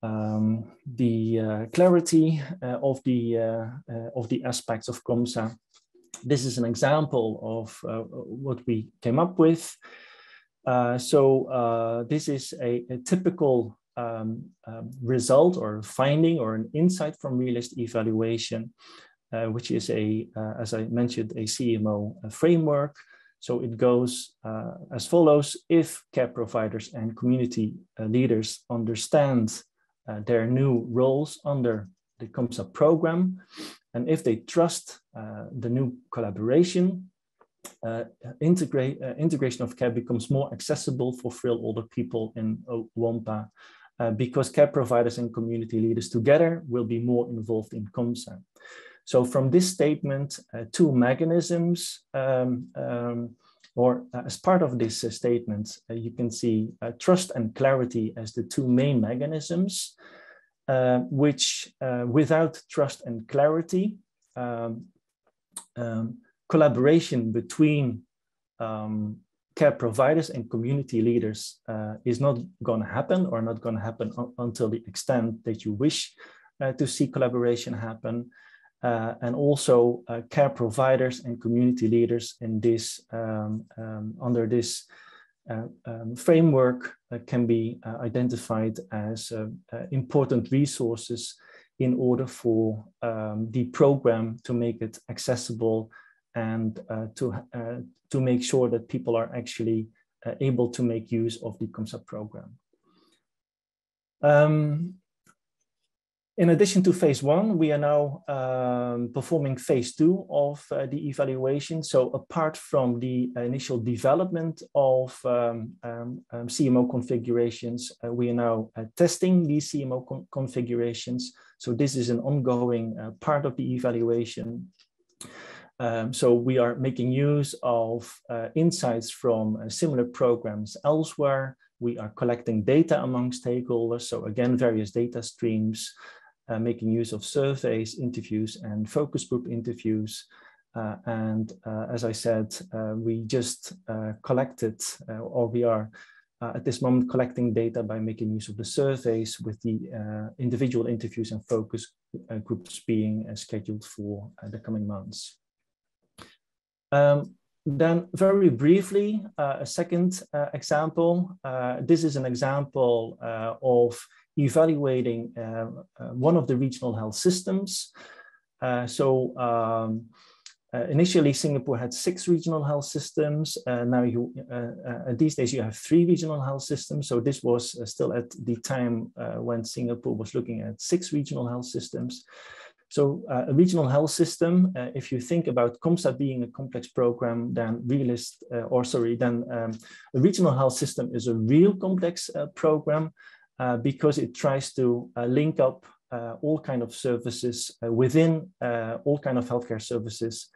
the clarity of the aspects of COMSA. This is an example of what we came up with. This is a typical result or finding or an insight from realist evaluation, which is as I mentioned, a CMO framework. So it goes as follows: if care providers and community leaders understand their new roles under the COMSA program, and if they trust the new collaboration, integration of care becomes more accessible for frail older people in WAMPA because care providers and community leaders together will be more involved in COMSA. So from this statement, two mechanisms, or as part of this statement, you can see trust and clarity as the two main mechanisms, which without trust and clarity, collaboration between care providers and community leaders is not going to happen, or not going to happen until the extent that you wish to see collaboration happen. And also care providers and community leaders in this under this framework can be identified as important resources in order for the program to make it accessible and to make sure that people are actually able to make use of the COMSA program. In addition to phase one, we are now performing phase two of the evaluation. So apart from the initial development of CMO configurations, we are now testing these CMO configurations. So this is an ongoing part of the evaluation. So we are making use of insights from similar programs elsewhere. We are collecting data among stakeholders. So again, various data streams, making use of surveys, interviews, and focus group interviews. As I said, we just collected, or we are at this moment collecting data by making use of the surveys, with the individual interviews and focus groups being scheduled for the coming months. Then very briefly, a second example. This is an example of evaluating one of the regional health systems. Initially, Singapore had 6 regional health systems. Now, these days, you have 3 regional health systems. So this was still at the time when Singapore was looking at 6 regional health systems. So a regional health system, if you think about COMSA being a complex program, then a regional health system is a real complex program because it tries to link up all kind of services within all kind of healthcare services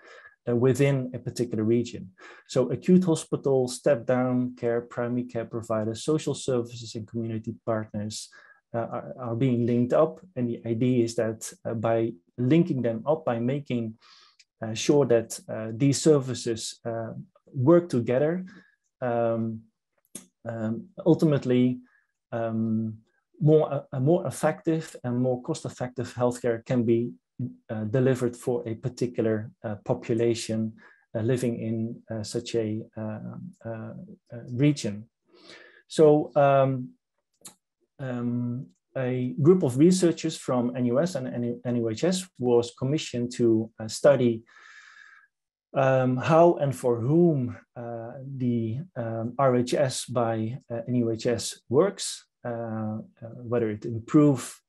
within a particular region. So acute hospital, step-down care, primary care providers, social services, and community partners are being linked up. And the idea is that by linking them up, by making sure that these services work together, ultimately more effective and more cost-effective healthcare can be delivered for a particular population living in such a region. So a group of researchers from NUS and NUHS was commissioned to study how and for whom the RHS by NUHS works, whether it improves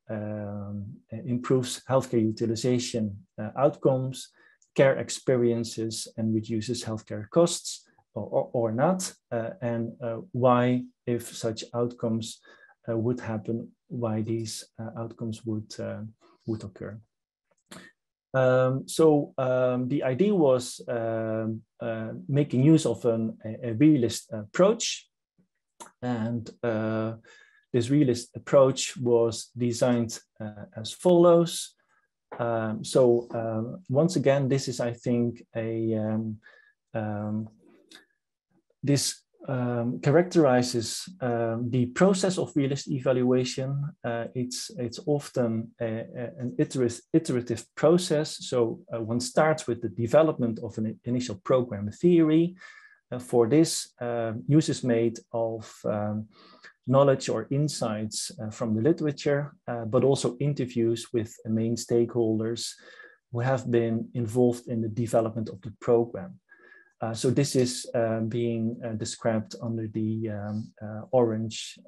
healthcare utilization outcomes, care experiences, and reduces healthcare costs or not, and why, if such outcomes would happen, why these outcomes would occur. The idea was making use of a realist approach, and this realist approach was designed as follows. Once again, this is, I think, this characterizes the process of realist evaluation. It's often an iterative process. So one starts with the development of an initial program theory. For this, use is made of knowledge or insights from the literature, but also interviews with main stakeholders who have been involved in the development of the program. So this is being described under the orange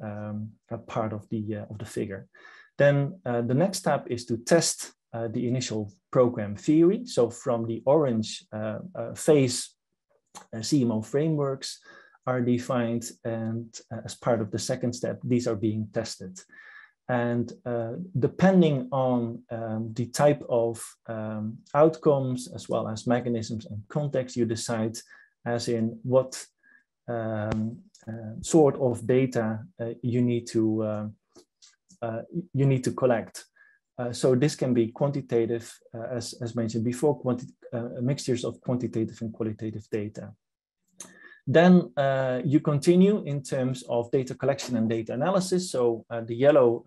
part of the figure. Then the next step is to test the initial program theory. So from the orange phase, CMO frameworks are defined, and as part of the second step, these are being tested. And depending on the type of outcomes, as well as mechanisms and context, you decide as in what sort of data you need to collect. So this can be quantitative, as mentioned before, mixtures of quantitative and qualitative data. Then you continue in terms of data collection and data analysis. So the yellow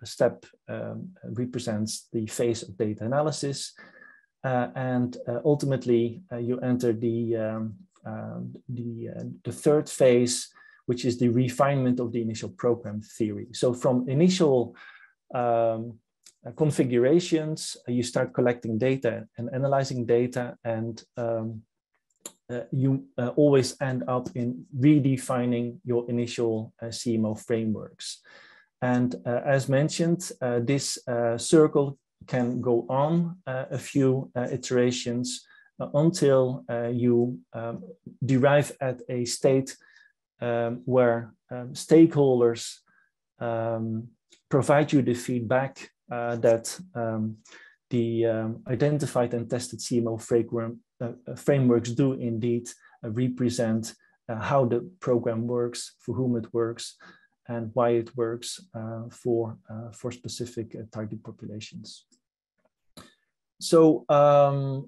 step represents the phase of data analysis. And ultimately, you enter the third phase, which is the refinement of the initial program theory. So from initial configurations, you start collecting data and analyzing data, and you always end up in redefining your initial CMO frameworks. And as mentioned, this circle can go on a few iterations until you derive at a state where stakeholders provide you the feedback that the identified and tested CMO frameworks do indeed represent how the program works, for whom it works, and why it works for specific target populations. So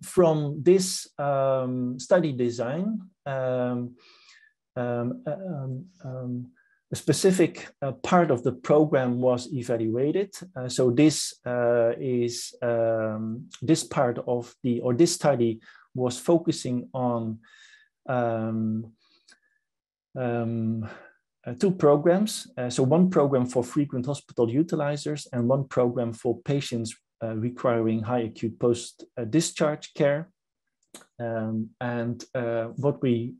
from this study design, a specific part of the program was evaluated. So this this part of this study was focusing on two programs. So one program for frequent hospital utilizers and one program for patients requiring high acute post-discharge care. And what we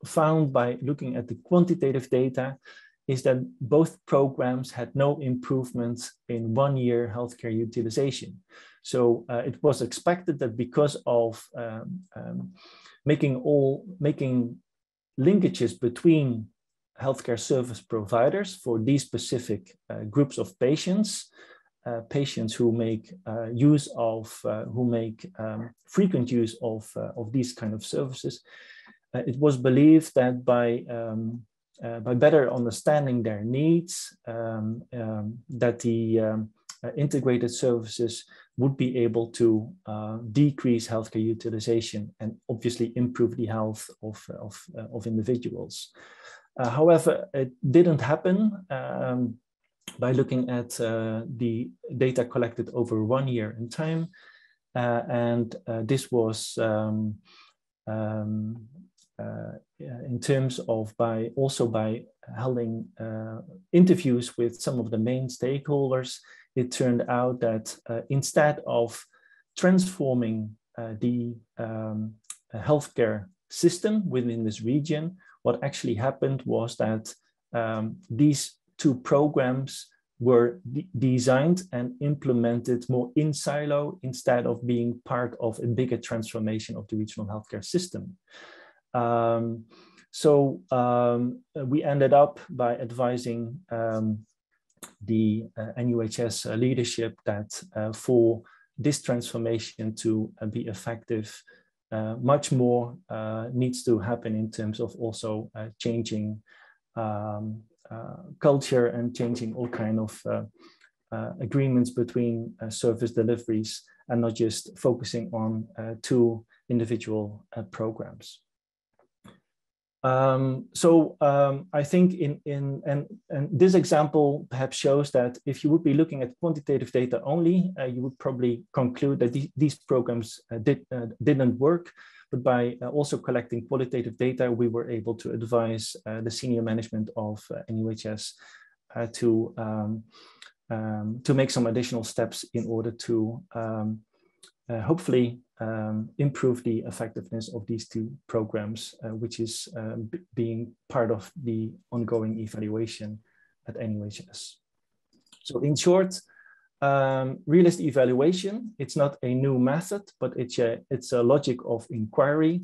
found by looking at the quantitative data is that both programs had no improvements in 1 year healthcare utilization. So it was expected that because of making linkages between healthcare service providers for these specific groups of patients, patients who make frequent use of these kind of services, it was believed that by better understanding their needs, that the integrated services would be able to decrease healthcare utilization and obviously improve the health of individuals. However, it didn't happen by looking at the data collected over 1 year in time. And this was in terms of by holding interviews with some of the main stakeholders, it turned out that instead of transforming the healthcare system within this region, what actually happened was that these two programs were designed and implemented more in silo instead of being part of a bigger transformation of the regional healthcare system. So we ended up by advising the NUHS leadership that for this transformation to be effective, much more needs to happen in terms of also changing culture and changing all kind of agreements between service deliveries and not just focusing on two individual programs. I think and this example perhaps shows that if you would be looking at quantitative data only, you would probably conclude that these programs didn't work. But by also collecting qualitative data, we were able to advise the senior management of NUHS to make some additional steps in order to hopefully improve the effectiveness of these two programs, which is being part of the ongoing evaluation at NUHS. So in short, realist evaluation, it's not a new method, but it's a logic of inquiry.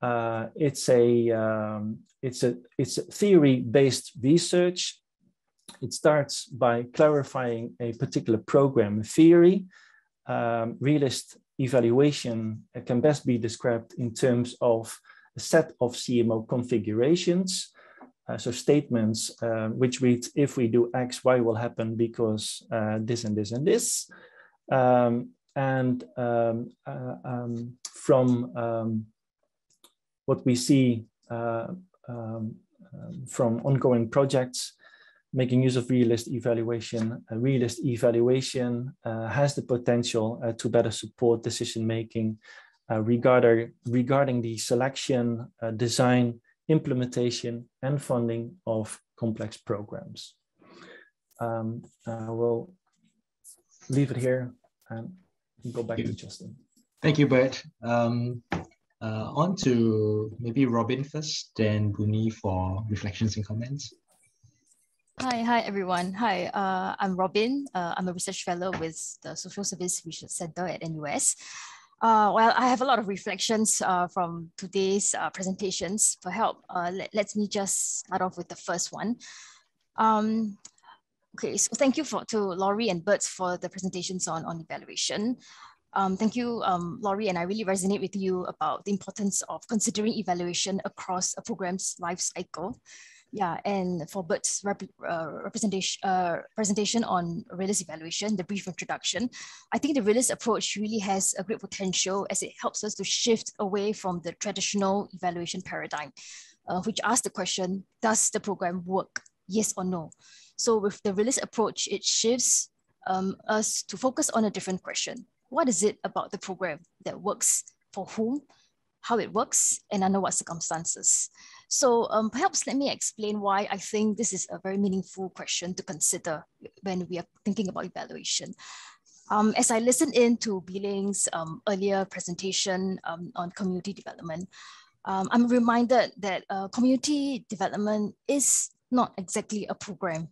It's a theory-based research. It starts by clarifying a particular program theory. Realist evaluation can best be described in terms of a set of CMO configurations. So statements which read, if we do X, Y will happen because this and this and this. From what we see from ongoing projects, making use of realist evaluation. Realist evaluation has the potential to better support decision-making regarding the selection, design, implementation, and funding of complex programs. I will leave it here and go back to Justin. Thank you, Bert. On to maybe Robin first, then Buni for reflections and comments. Hi everyone. Hi, I'm Robin. I'm a research fellow with the Social Service Research Center at NUS. Well, I have a lot of reflections from today's presentations. For help, let me just start off with the first one. Okay, so thank you to Laurie and Bert for the presentations on evaluation. Thank you, Laurie, and I really resonate with you about the importance of considering evaluation across a program's life cycle. Yeah, and for Bert's presentation on realist evaluation, the brief introduction, I think the realist approach really has a great potential as it helps us to shift away from the traditional evaluation paradigm, which asks the question, does the program work? Yes or no? So with the realist approach, it shifts us to focus on a different question. What is it about the program that works for whom, how it works, and under what circumstances? So perhaps let me explain why I think this is a very meaningful question to consider when we are thinking about evaluation. As I listened in to Billing's earlier presentation on community development, I'm reminded that community development is not exactly a program.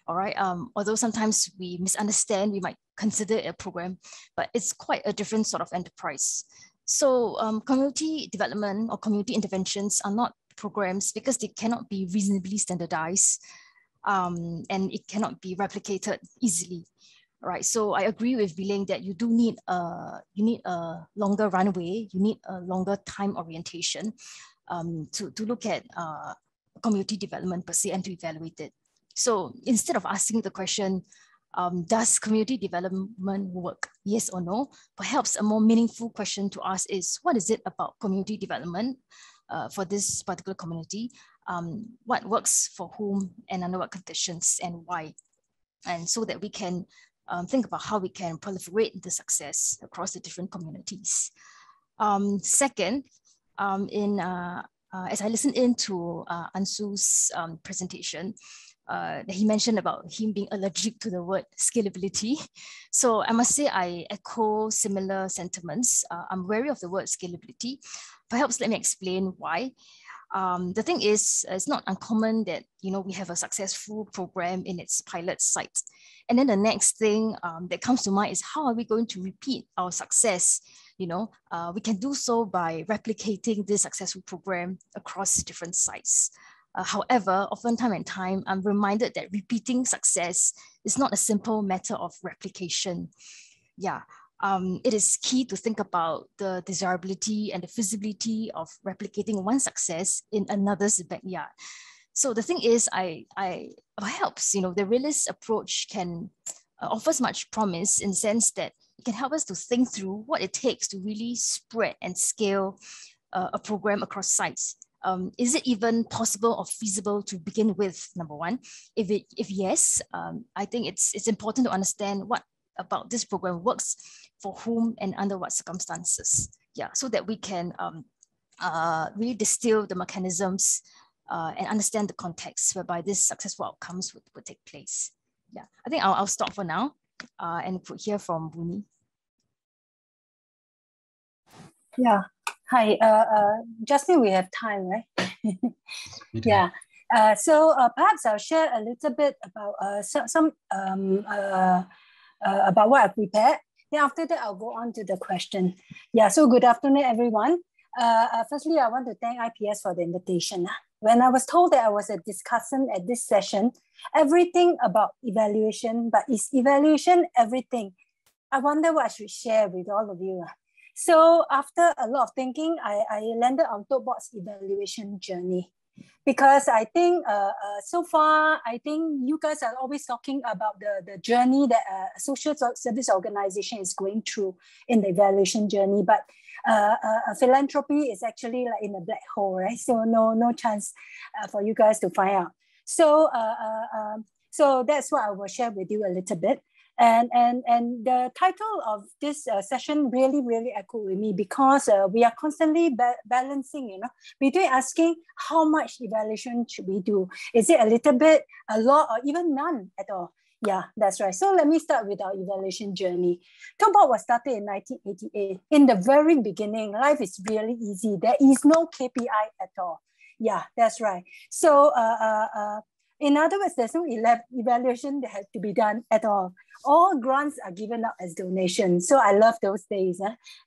All right, although sometimes we misunderstand, we might consider it a program, but it's quite a different sort of enterprise. So community development or community interventions are not programs because they cannot be reasonably standardized and it cannot be replicated easily. Right, so I agree with Billing that you do need a longer runway, you need a longer time orientation to look at community development per se and to evaluate it. So instead of asking the question, does community development work? Yes or no? Perhaps a more meaningful question to ask is, what is it about community development for this particular community? What works for whom and under what conditions and why? And so that we can think about how we can proliferate the success across the different communities. Second, as I listened into Ansu's presentation, he mentioned about him being allergic to the word scalability. So I must say I echo similar sentiments. I'm wary of the word scalability. Perhaps let me explain why. The thing is, it's not uncommon that we have a successful program in its pilot site. And then the next thing that comes to mind is, how are we going to repeat our success? We can do so by replicating this successful program across different sites. However, oftentimes in time, I'm reminded that repeating success is not a simple matter of replication. Yeah, it is key to think about the desirability and the feasibility of replicating one success in another's backyard. So the thing is, perhaps the realist approach can offers much promise in the sense that it can help us to think through what it takes to really spread and scale a program across sites. Is it even possible or feasible to begin with, number one? If yes, I think it's important to understand what about this program works for whom and under what circumstances. Yeah, so that we can really distill the mechanisms and understand the context whereby these successful outcomes would take place. Yeah, I think I'll stop for now and hear from Buni. Yeah. Hi, Justin, we have time, right? Yeah. So perhaps I'll share a little bit about about what I prepared. Then after that, I'll go on to the question. Yeah. So good afternoon, everyone. Firstly, I want to thank IPS for the invitation. When I was told that I was a discussant at this session, everything about evaluation, but is evaluation everything? I wonder what I should share with all of you. So after a lot of thinking, I landed on TalkBot's evaluation journey. Because I think so far, I think you guys are always talking about the journey that a social service organization is going through in the evaluation journey. But philanthropy is actually like in a black hole, right? So no chance for you guys to find out. So so that's what I will share with you a little bit. And the title of this session really echoed with me, because we are constantly balancing, between asking how much evaluation should we do. Is it a little bit, a lot, or even none at all? Yeah, that's right. So let me start with our evaluation journey. TalkBot was started in 1988. In the very beginning, life is really easy. There is no KPI at all. Yeah, that's right. So in other words, there's no evaluation that has to be done at all. All grants are given out as donations. So I love those days.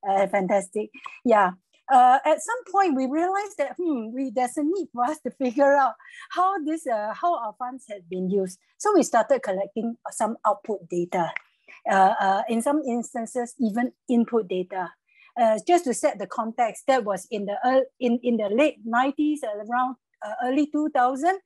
Fantastic. Yeah. At some point, we realized that there's a need for us to figure out how our funds had been used. So we started collecting some output data. In some instances, even input data. Just to set the context, that was in the late 90s, around early 2000.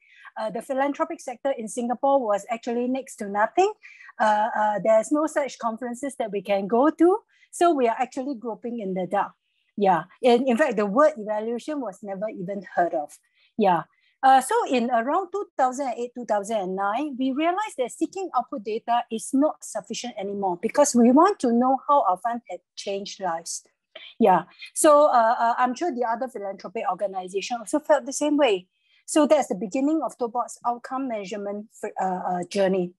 The philanthropic sector in Singapore was actually next to nothing. There's no such conferences that we can go to. So we are actually groping in the dark. Yeah. In fact, the word evaluation was never even heard of. Yeah. So in around 2008, 2009, we realized that seeking output data is not sufficient anymore, because we want to know how our fund had changed lives. Yeah. So I'm sure the other philanthropic organizations also felt the same way. So that's the beginning of TalkBot's outcome measurement journey.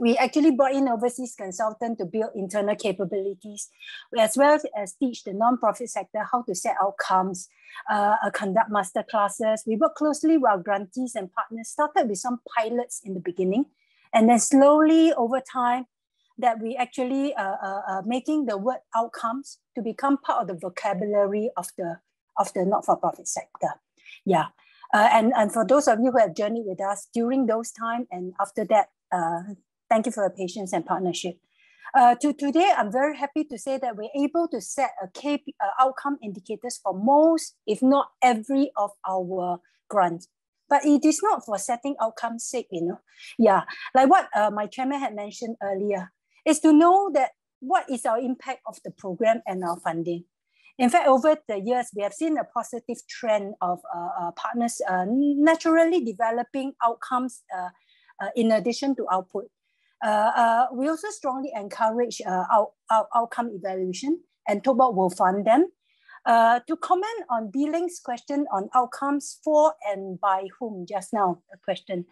We actually brought in overseas consultants to build internal capabilities, as well as teach the nonprofit sector how to set outcomes, conduct master classes. We work closely with our grantees and partners, started with some pilots in the beginning, and then slowly over time, that we actually making the word outcomes to become part of the vocabulary of the not-for-profit sector. Yeah. And for those of you who have journeyed with us during those times and after that, thank you for your patience and partnership. Today, I'm very happy to say that we're able to set outcome indicators for most, if not every, of our grants. But it is not for setting outcomes sake, Yeah, like what my chairman had mentioned earlier, is to know that what is our impact of the program and our funding. In fact, over the years, we have seen a positive trend of partners naturally developing outcomes in addition to output. We also strongly encourage outcome evaluation, and TalkBot will fund them. To comment on D-Link's question on outcomes for and by whom just now, a question.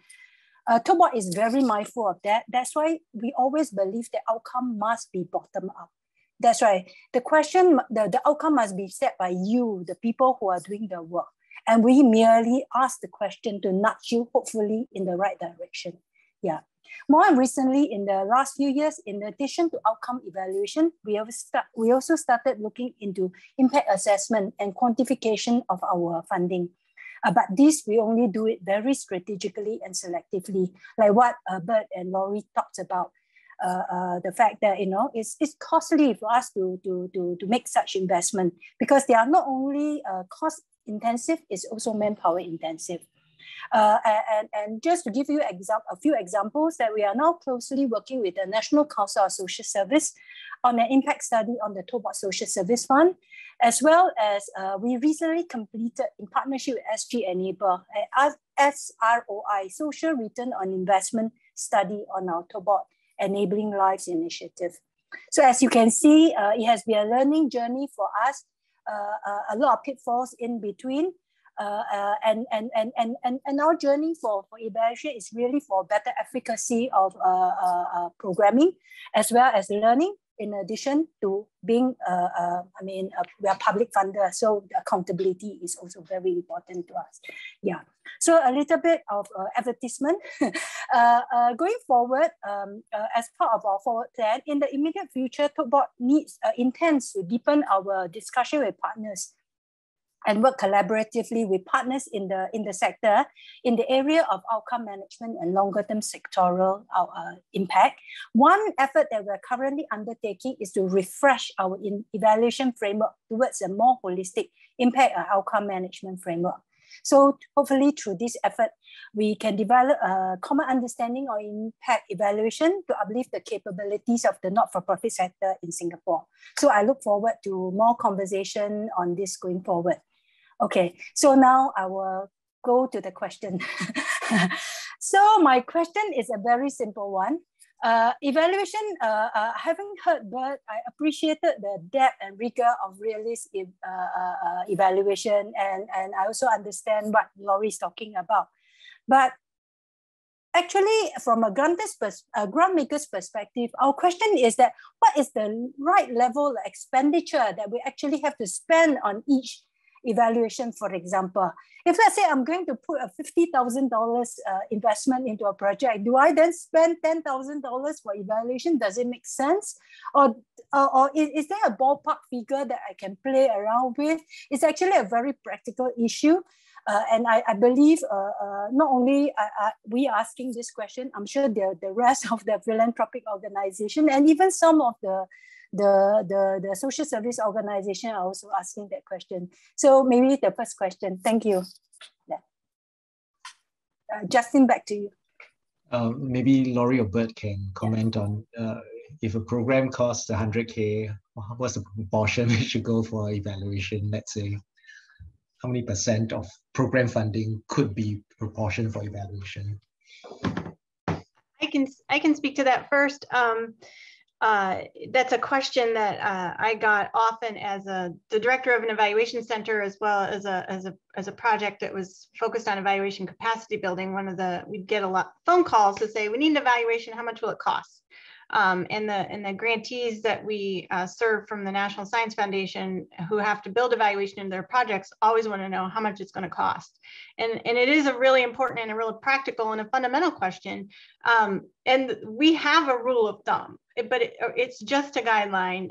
TalkBot is very mindful of that. That's why we always believe that outcome must be bottom up. That's right. The question, the outcome must be set by you, the people who are doing the work. And we merely ask the question to nudge you, hopefully, in the right direction. Yeah. More recently, in the last few years, in addition to outcome evaluation, we also started looking into impact assessment and quantification of our funding. But this, we only do it very strategically and selectively, like what Bert and Laurie talked about. The fact that it's costly for us to make such investment, because they are not only cost intensive, it's also manpower intensive. And just to give you a few examples, that we are now closely working with the National Council of Social Service on an impact study on the TalkBot Social Service Fund, as well as we recently completed, in partnership with SG Enable, SROI, Social Return on Investment study on our TalkBot Enabling Lives initiative. So as you can see, it has been a learning journey for us, a lot of pitfalls in between. And our journey for evaluation is really for better efficacy of programming, as well as learning, in addition to being, we are public funder, so the accountability is also very important to us. Yeah, so a little bit of advertisement. Going forward, as part of our forward plan, in the immediate future, TalkBot intends to deepen our discussion with partners and work collaboratively with partners in the sector in the area of outcome management and longer-term sectoral impact. One effort that we're currently undertaking is to refresh our evaluation framework towards a more holistic impact and outcome management framework. So hopefully through this effort, we can develop a common understanding of impact evaluation to uplift the capabilities of the not-for-profit sector in Singapore. So I look forward to more conversation on this going forward. Okay, so now I will go to the question. So my question is a very simple one. Evaluation, having heard Bert, I appreciated the depth and rigor of realist evaluation, and I also understand what Laurie is talking about. But actually, from a grant maker's perspective, our question is that what is the right level of expenditure that we actually have to spend on each evaluation, for example? If let's say I'm going to put a $50,000 investment into a project, do I then spend $10,000 for evaluation? Does it make sense? Or is there a ballpark figure that I can play around with? It's actually a very practical issue. And I believe not only we asking this question, I'm sure the rest of the philanthropic organization and even some of the social service organization are also asking that question. So maybe the first question. Thank you. Yeah. Justin, back to you. Maybe Laurie or Bert can comment on if a program costs 100K, what's the proportion it should go for evaluation, let's say? How many % of program funding could be proportion for evaluation? I can speak to that first. That's a question that I got often as the director of an evaluation center, as well as a project that was focused on evaluation capacity building. We'd get a lot of phone calls to say, we need an evaluation, how much will it cost? And the grantees that we serve from the National Science Foundation who have to build evaluation in their projects always want to know how much it's going to cost. And it is a really important and a really practical and a fundamental question. And we have a rule of thumb, but it's just a guideline,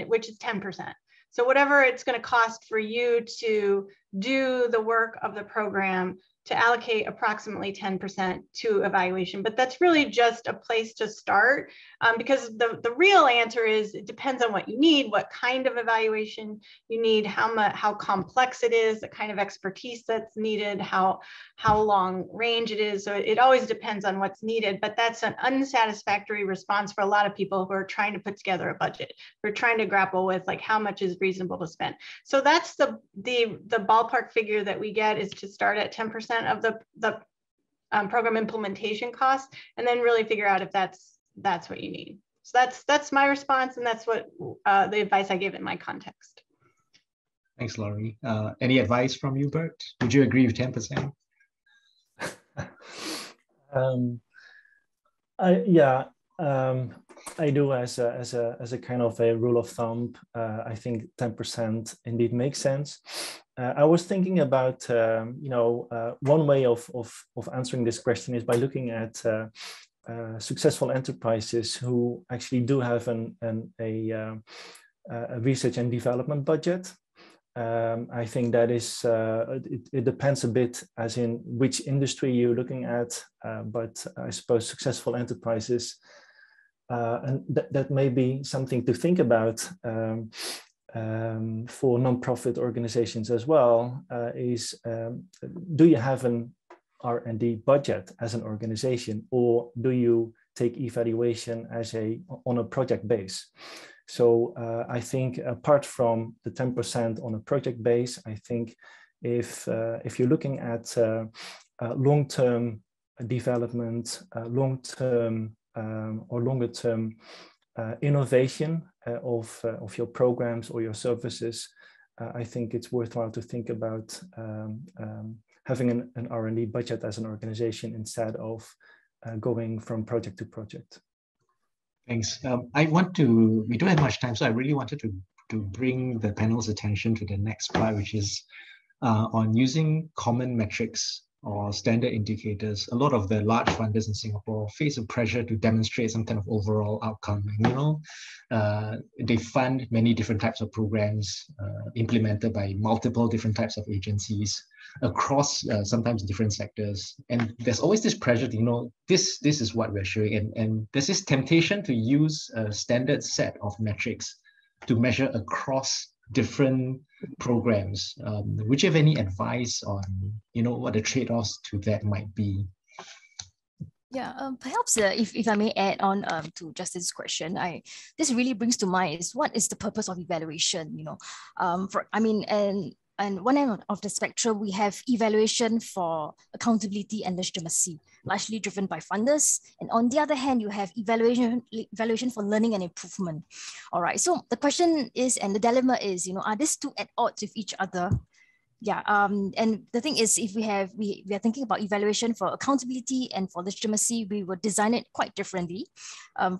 which is 10%. So whatever it's going to cost for you to do the work of the program, to allocate approximately 10% to evaluation. But that's really just a place to start, because the real answer is it depends on what you need, what kind of evaluation you need, how complex it is, the kind of expertise that's needed, how long range it is. So it always depends on what's needed, but that's an unsatisfactory response for a lot of people who are trying to put together a budget. We're trying to grapple with like how much is reasonable to spend. So that's the ballpark figure that we get, is to start at 10% of the program implementation costs, and then really figure out if that's what you need. So that's my response, and that's what the advice I give in my context. Thanks, Laurie. Any advice from you, Bert? Would you agree with 10%? I do as a kind of a rule of thumb. I think 10% indeed makes sense. I was thinking about one way of answering this question is by looking at successful enterprises who actually do have a research and development budget. I think that is it depends a bit as in which industry you're looking at, but I suppose successful enterprises. And that may be something to think about for non-profit organizations as well, do you have an R&D budget as an organization, or do you take evaluation on a project base? So I think apart from the 10% on a project base, I think if you're looking at long-term development, long-term or longer-term innovation of your programs or your services, I think it's worthwhile to think about having an R&D budget as an organization instead of going from project to project. Thanks. We don't have much time, so I really wanted to bring the panel's attention to the next part, which is on using common metrics or standard indicators, a lot of the large funders in Singapore face a pressure to demonstrate some kind of overall outcome. They fund many different types of programs implemented by multiple different types of agencies across sometimes different sectors. And there's always this pressure to, this is what we're showing. And there's this temptation to use a standard set of metrics to measure across different programs. Would you have any advice on, what the trade-offs to that might be? Yeah, perhaps if I may add on to Justin's question, this really brings to mind is what is the purpose of evaluation? And one end of the spectrum, we have evaluation for accountability and legitimacy, largely driven by funders. And on the other hand, you have evaluation for learning and improvement. All right, so the question is, and the dilemma is, are these two at odds with each other? Yeah, and the thing is, if we are thinking about evaluation for accountability and for legitimacy, we would design it quite differently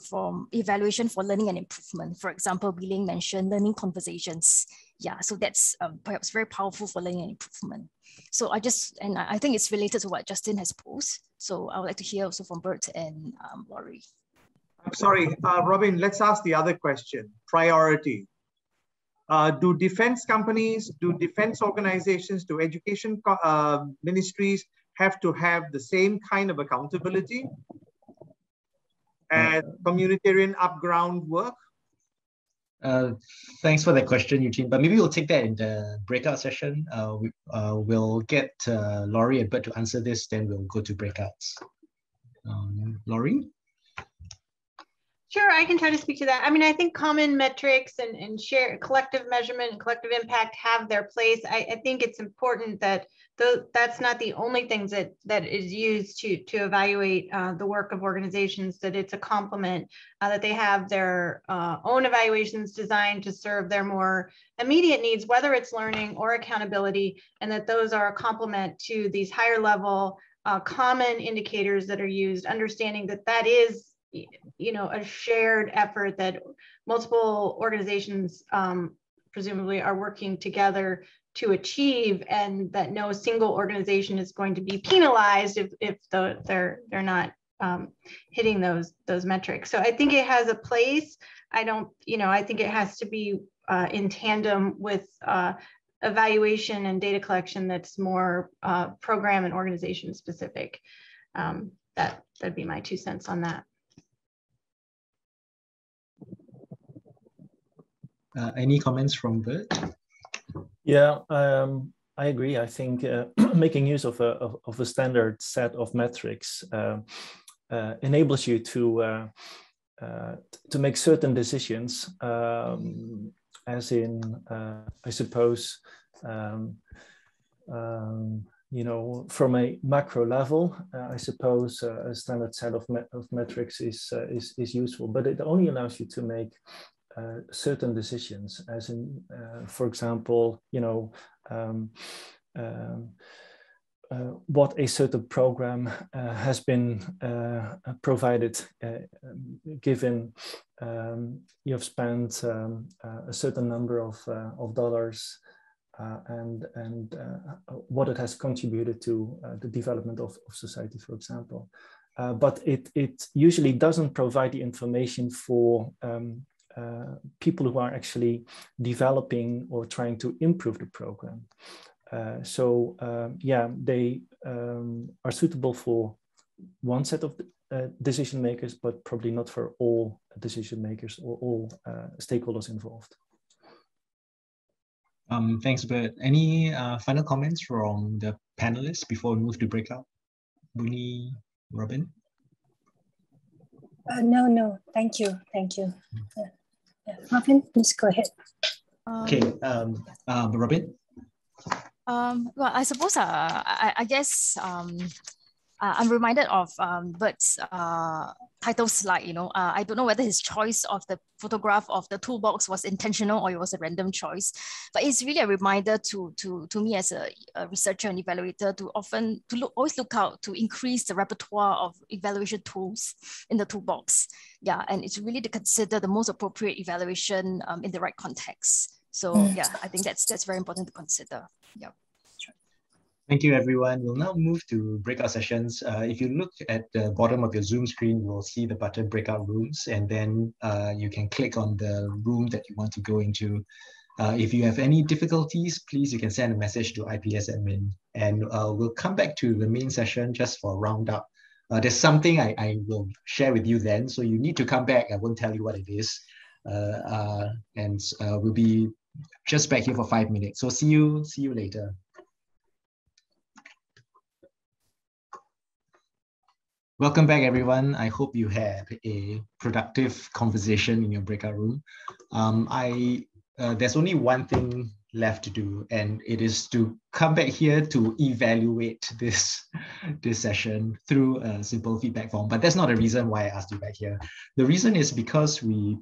from evaluation for learning and improvement. For example, Billing mentioned learning conversations. Yeah, so that's perhaps very powerful for learning and improvement. So I think it's related to what Justin has posed. So I would like to hear also from Bert and Laurie. I'm sorry, Robin, let's ask the other question, priority. Do defense companies, do defense organizations, do education ministries have to have the same kind of accountability as communitarian upground work? Thanks for that question, Eugene, but maybe we'll take that in the breakout session. We'll get Laurie and Bert to answer this, then we'll go to breakouts. Laurie? Sure, I can try to speak to that. I think common metrics and share collective measurement and collective impact have their place. I think it's important that that's not the only things that is used to evaluate the work of organizations, that it's a complement, that they have their own evaluations designed to serve their more immediate needs, whether it's learning or accountability, and that those are a complement to these higher level common indicators that are used, understanding that is a shared effort that multiple organizations presumably are working together to achieve, and that no single organization is going to be penalized if they're not hitting those metrics. So I think it has a place. I think it has to be in tandem with evaluation and data collection that's more program and organization specific. That'd be my 2 cents on that. Any comments from Bert? Yeah, I agree. I think making use of a standard set of metrics enables you to make certain decisions, as in, I suppose, from a macro level, I suppose a standard set of metrics is useful, but it only allows you to make certain decisions, as in, for example, what a certain program has been provided, given you've spent a certain number of dollars, and what it has contributed to the development of society, for example. But it usually doesn't provide the information for people who are actually developing or trying to improve the program. They are suitable for one set of decision makers, but probably not for all decision makers or all stakeholders involved. Thanks, Bert. Any final comments from the panelists before we move to breakout? Buni, Robin? No, thank you. Robin, please go ahead. Okay, Robin? Well, I suppose, I guess I'm reminded of Bert's title slide, I don't know whether his choice of the photograph of the toolbox was intentional or it was a random choice, but it's really a reminder to me as a researcher and evaluator to always look out to increase the repertoire of evaluation tools in the toolbox. Yeah, and it's really to consider the most appropriate evaluation in the right context. So yeah, I think that's very important to consider. Yeah. Thank you, everyone. We'll now move to breakout sessions. If you look at the bottom of your Zoom screen, you will see the button breakout rooms, and then you can click on the room that you want to go into. If you have any difficulties, please, you can send a message to IPS admin, and we'll come back to the main session just for a roundup. There's something I will share with you then, so you need to come back. I won't tell you what it is. And we'll be just back here for 5 minutes. So see you later. Welcome back, everyone. I hope you had a productive conversation in your breakout room. There's only one thing left to do, and it is to come back here to evaluate this session through a simple feedback form. But that's not the reason why I asked you back here. The reason is because we,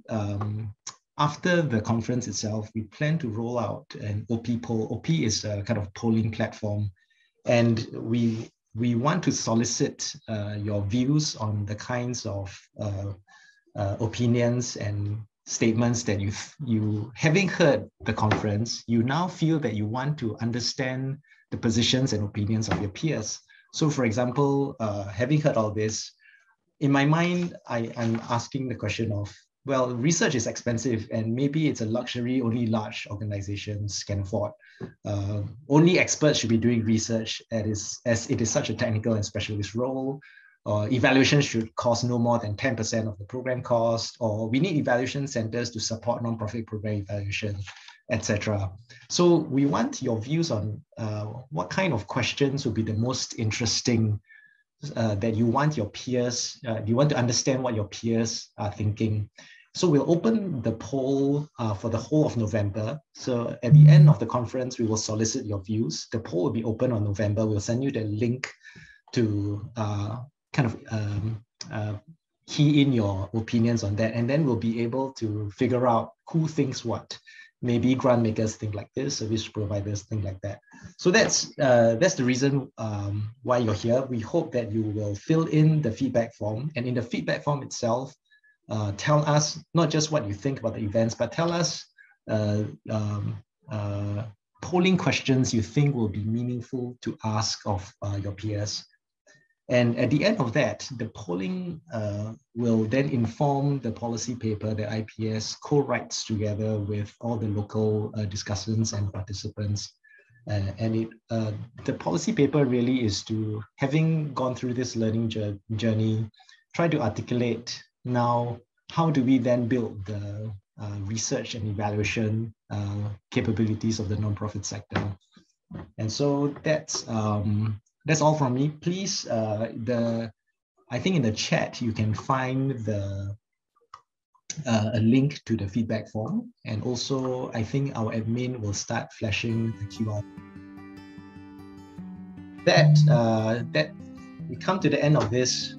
after the conference itself, we plan to roll out an OP poll. OP is a kind of polling platform, and we want to solicit your views on the kinds of opinions and statements that you having heard the conference, you now feel that you want to understand the positions and opinions of your peers. So for example, having heard all this, in my mind, I'm asking the question of, well, research is expensive and maybe it's a luxury only large organizations can afford. Only experts should be doing research as it is such a technical and specialist role. Evaluation should cost no more than 10% of the program cost, or we need evaluation centers to support non-profit program evaluation, etc. So we want your views on what kind of questions would be the most interesting that you want your peers, you want to understand what your peers are thinking. So we'll open the poll for the whole of November. So at the end of the conference, we will solicit your views. The poll will be open on November. We'll send you the link to key in your opinions on that, and then we'll be able to figure out who thinks what. Maybe grant makers think like this, service providers think like that. So that's the reason why you're here. We hope that you will fill in the feedback form, and in the feedback form itself, tell us not just what you think about the events, but tell us polling questions you think will be meaningful to ask of your peers. And at the end of that, the polling will then inform the policy paper that IPS co-writes together with all the local discussants and participants. The policy paper really is to, having gone through this learning journey, try to articulate now, how do we then build the research and evaluation capabilities of the nonprofit sector? And so that's all from me. Please, I think in the chat, you can find a link to the feedback form. And also, I think our admin will start flashing the QR. That we come to the end of this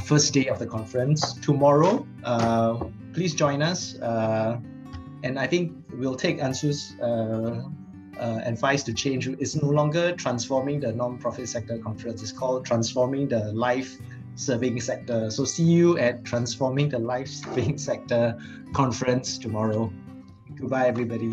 first day of the conference. Tomorrow, please join us. And I think we'll take Ansu's advice to change. It's no longer transforming the non-profit sector conference. It's called transforming the life-serving sector. So see you at transforming the life-saving sector conference tomorrow. Goodbye, everybody.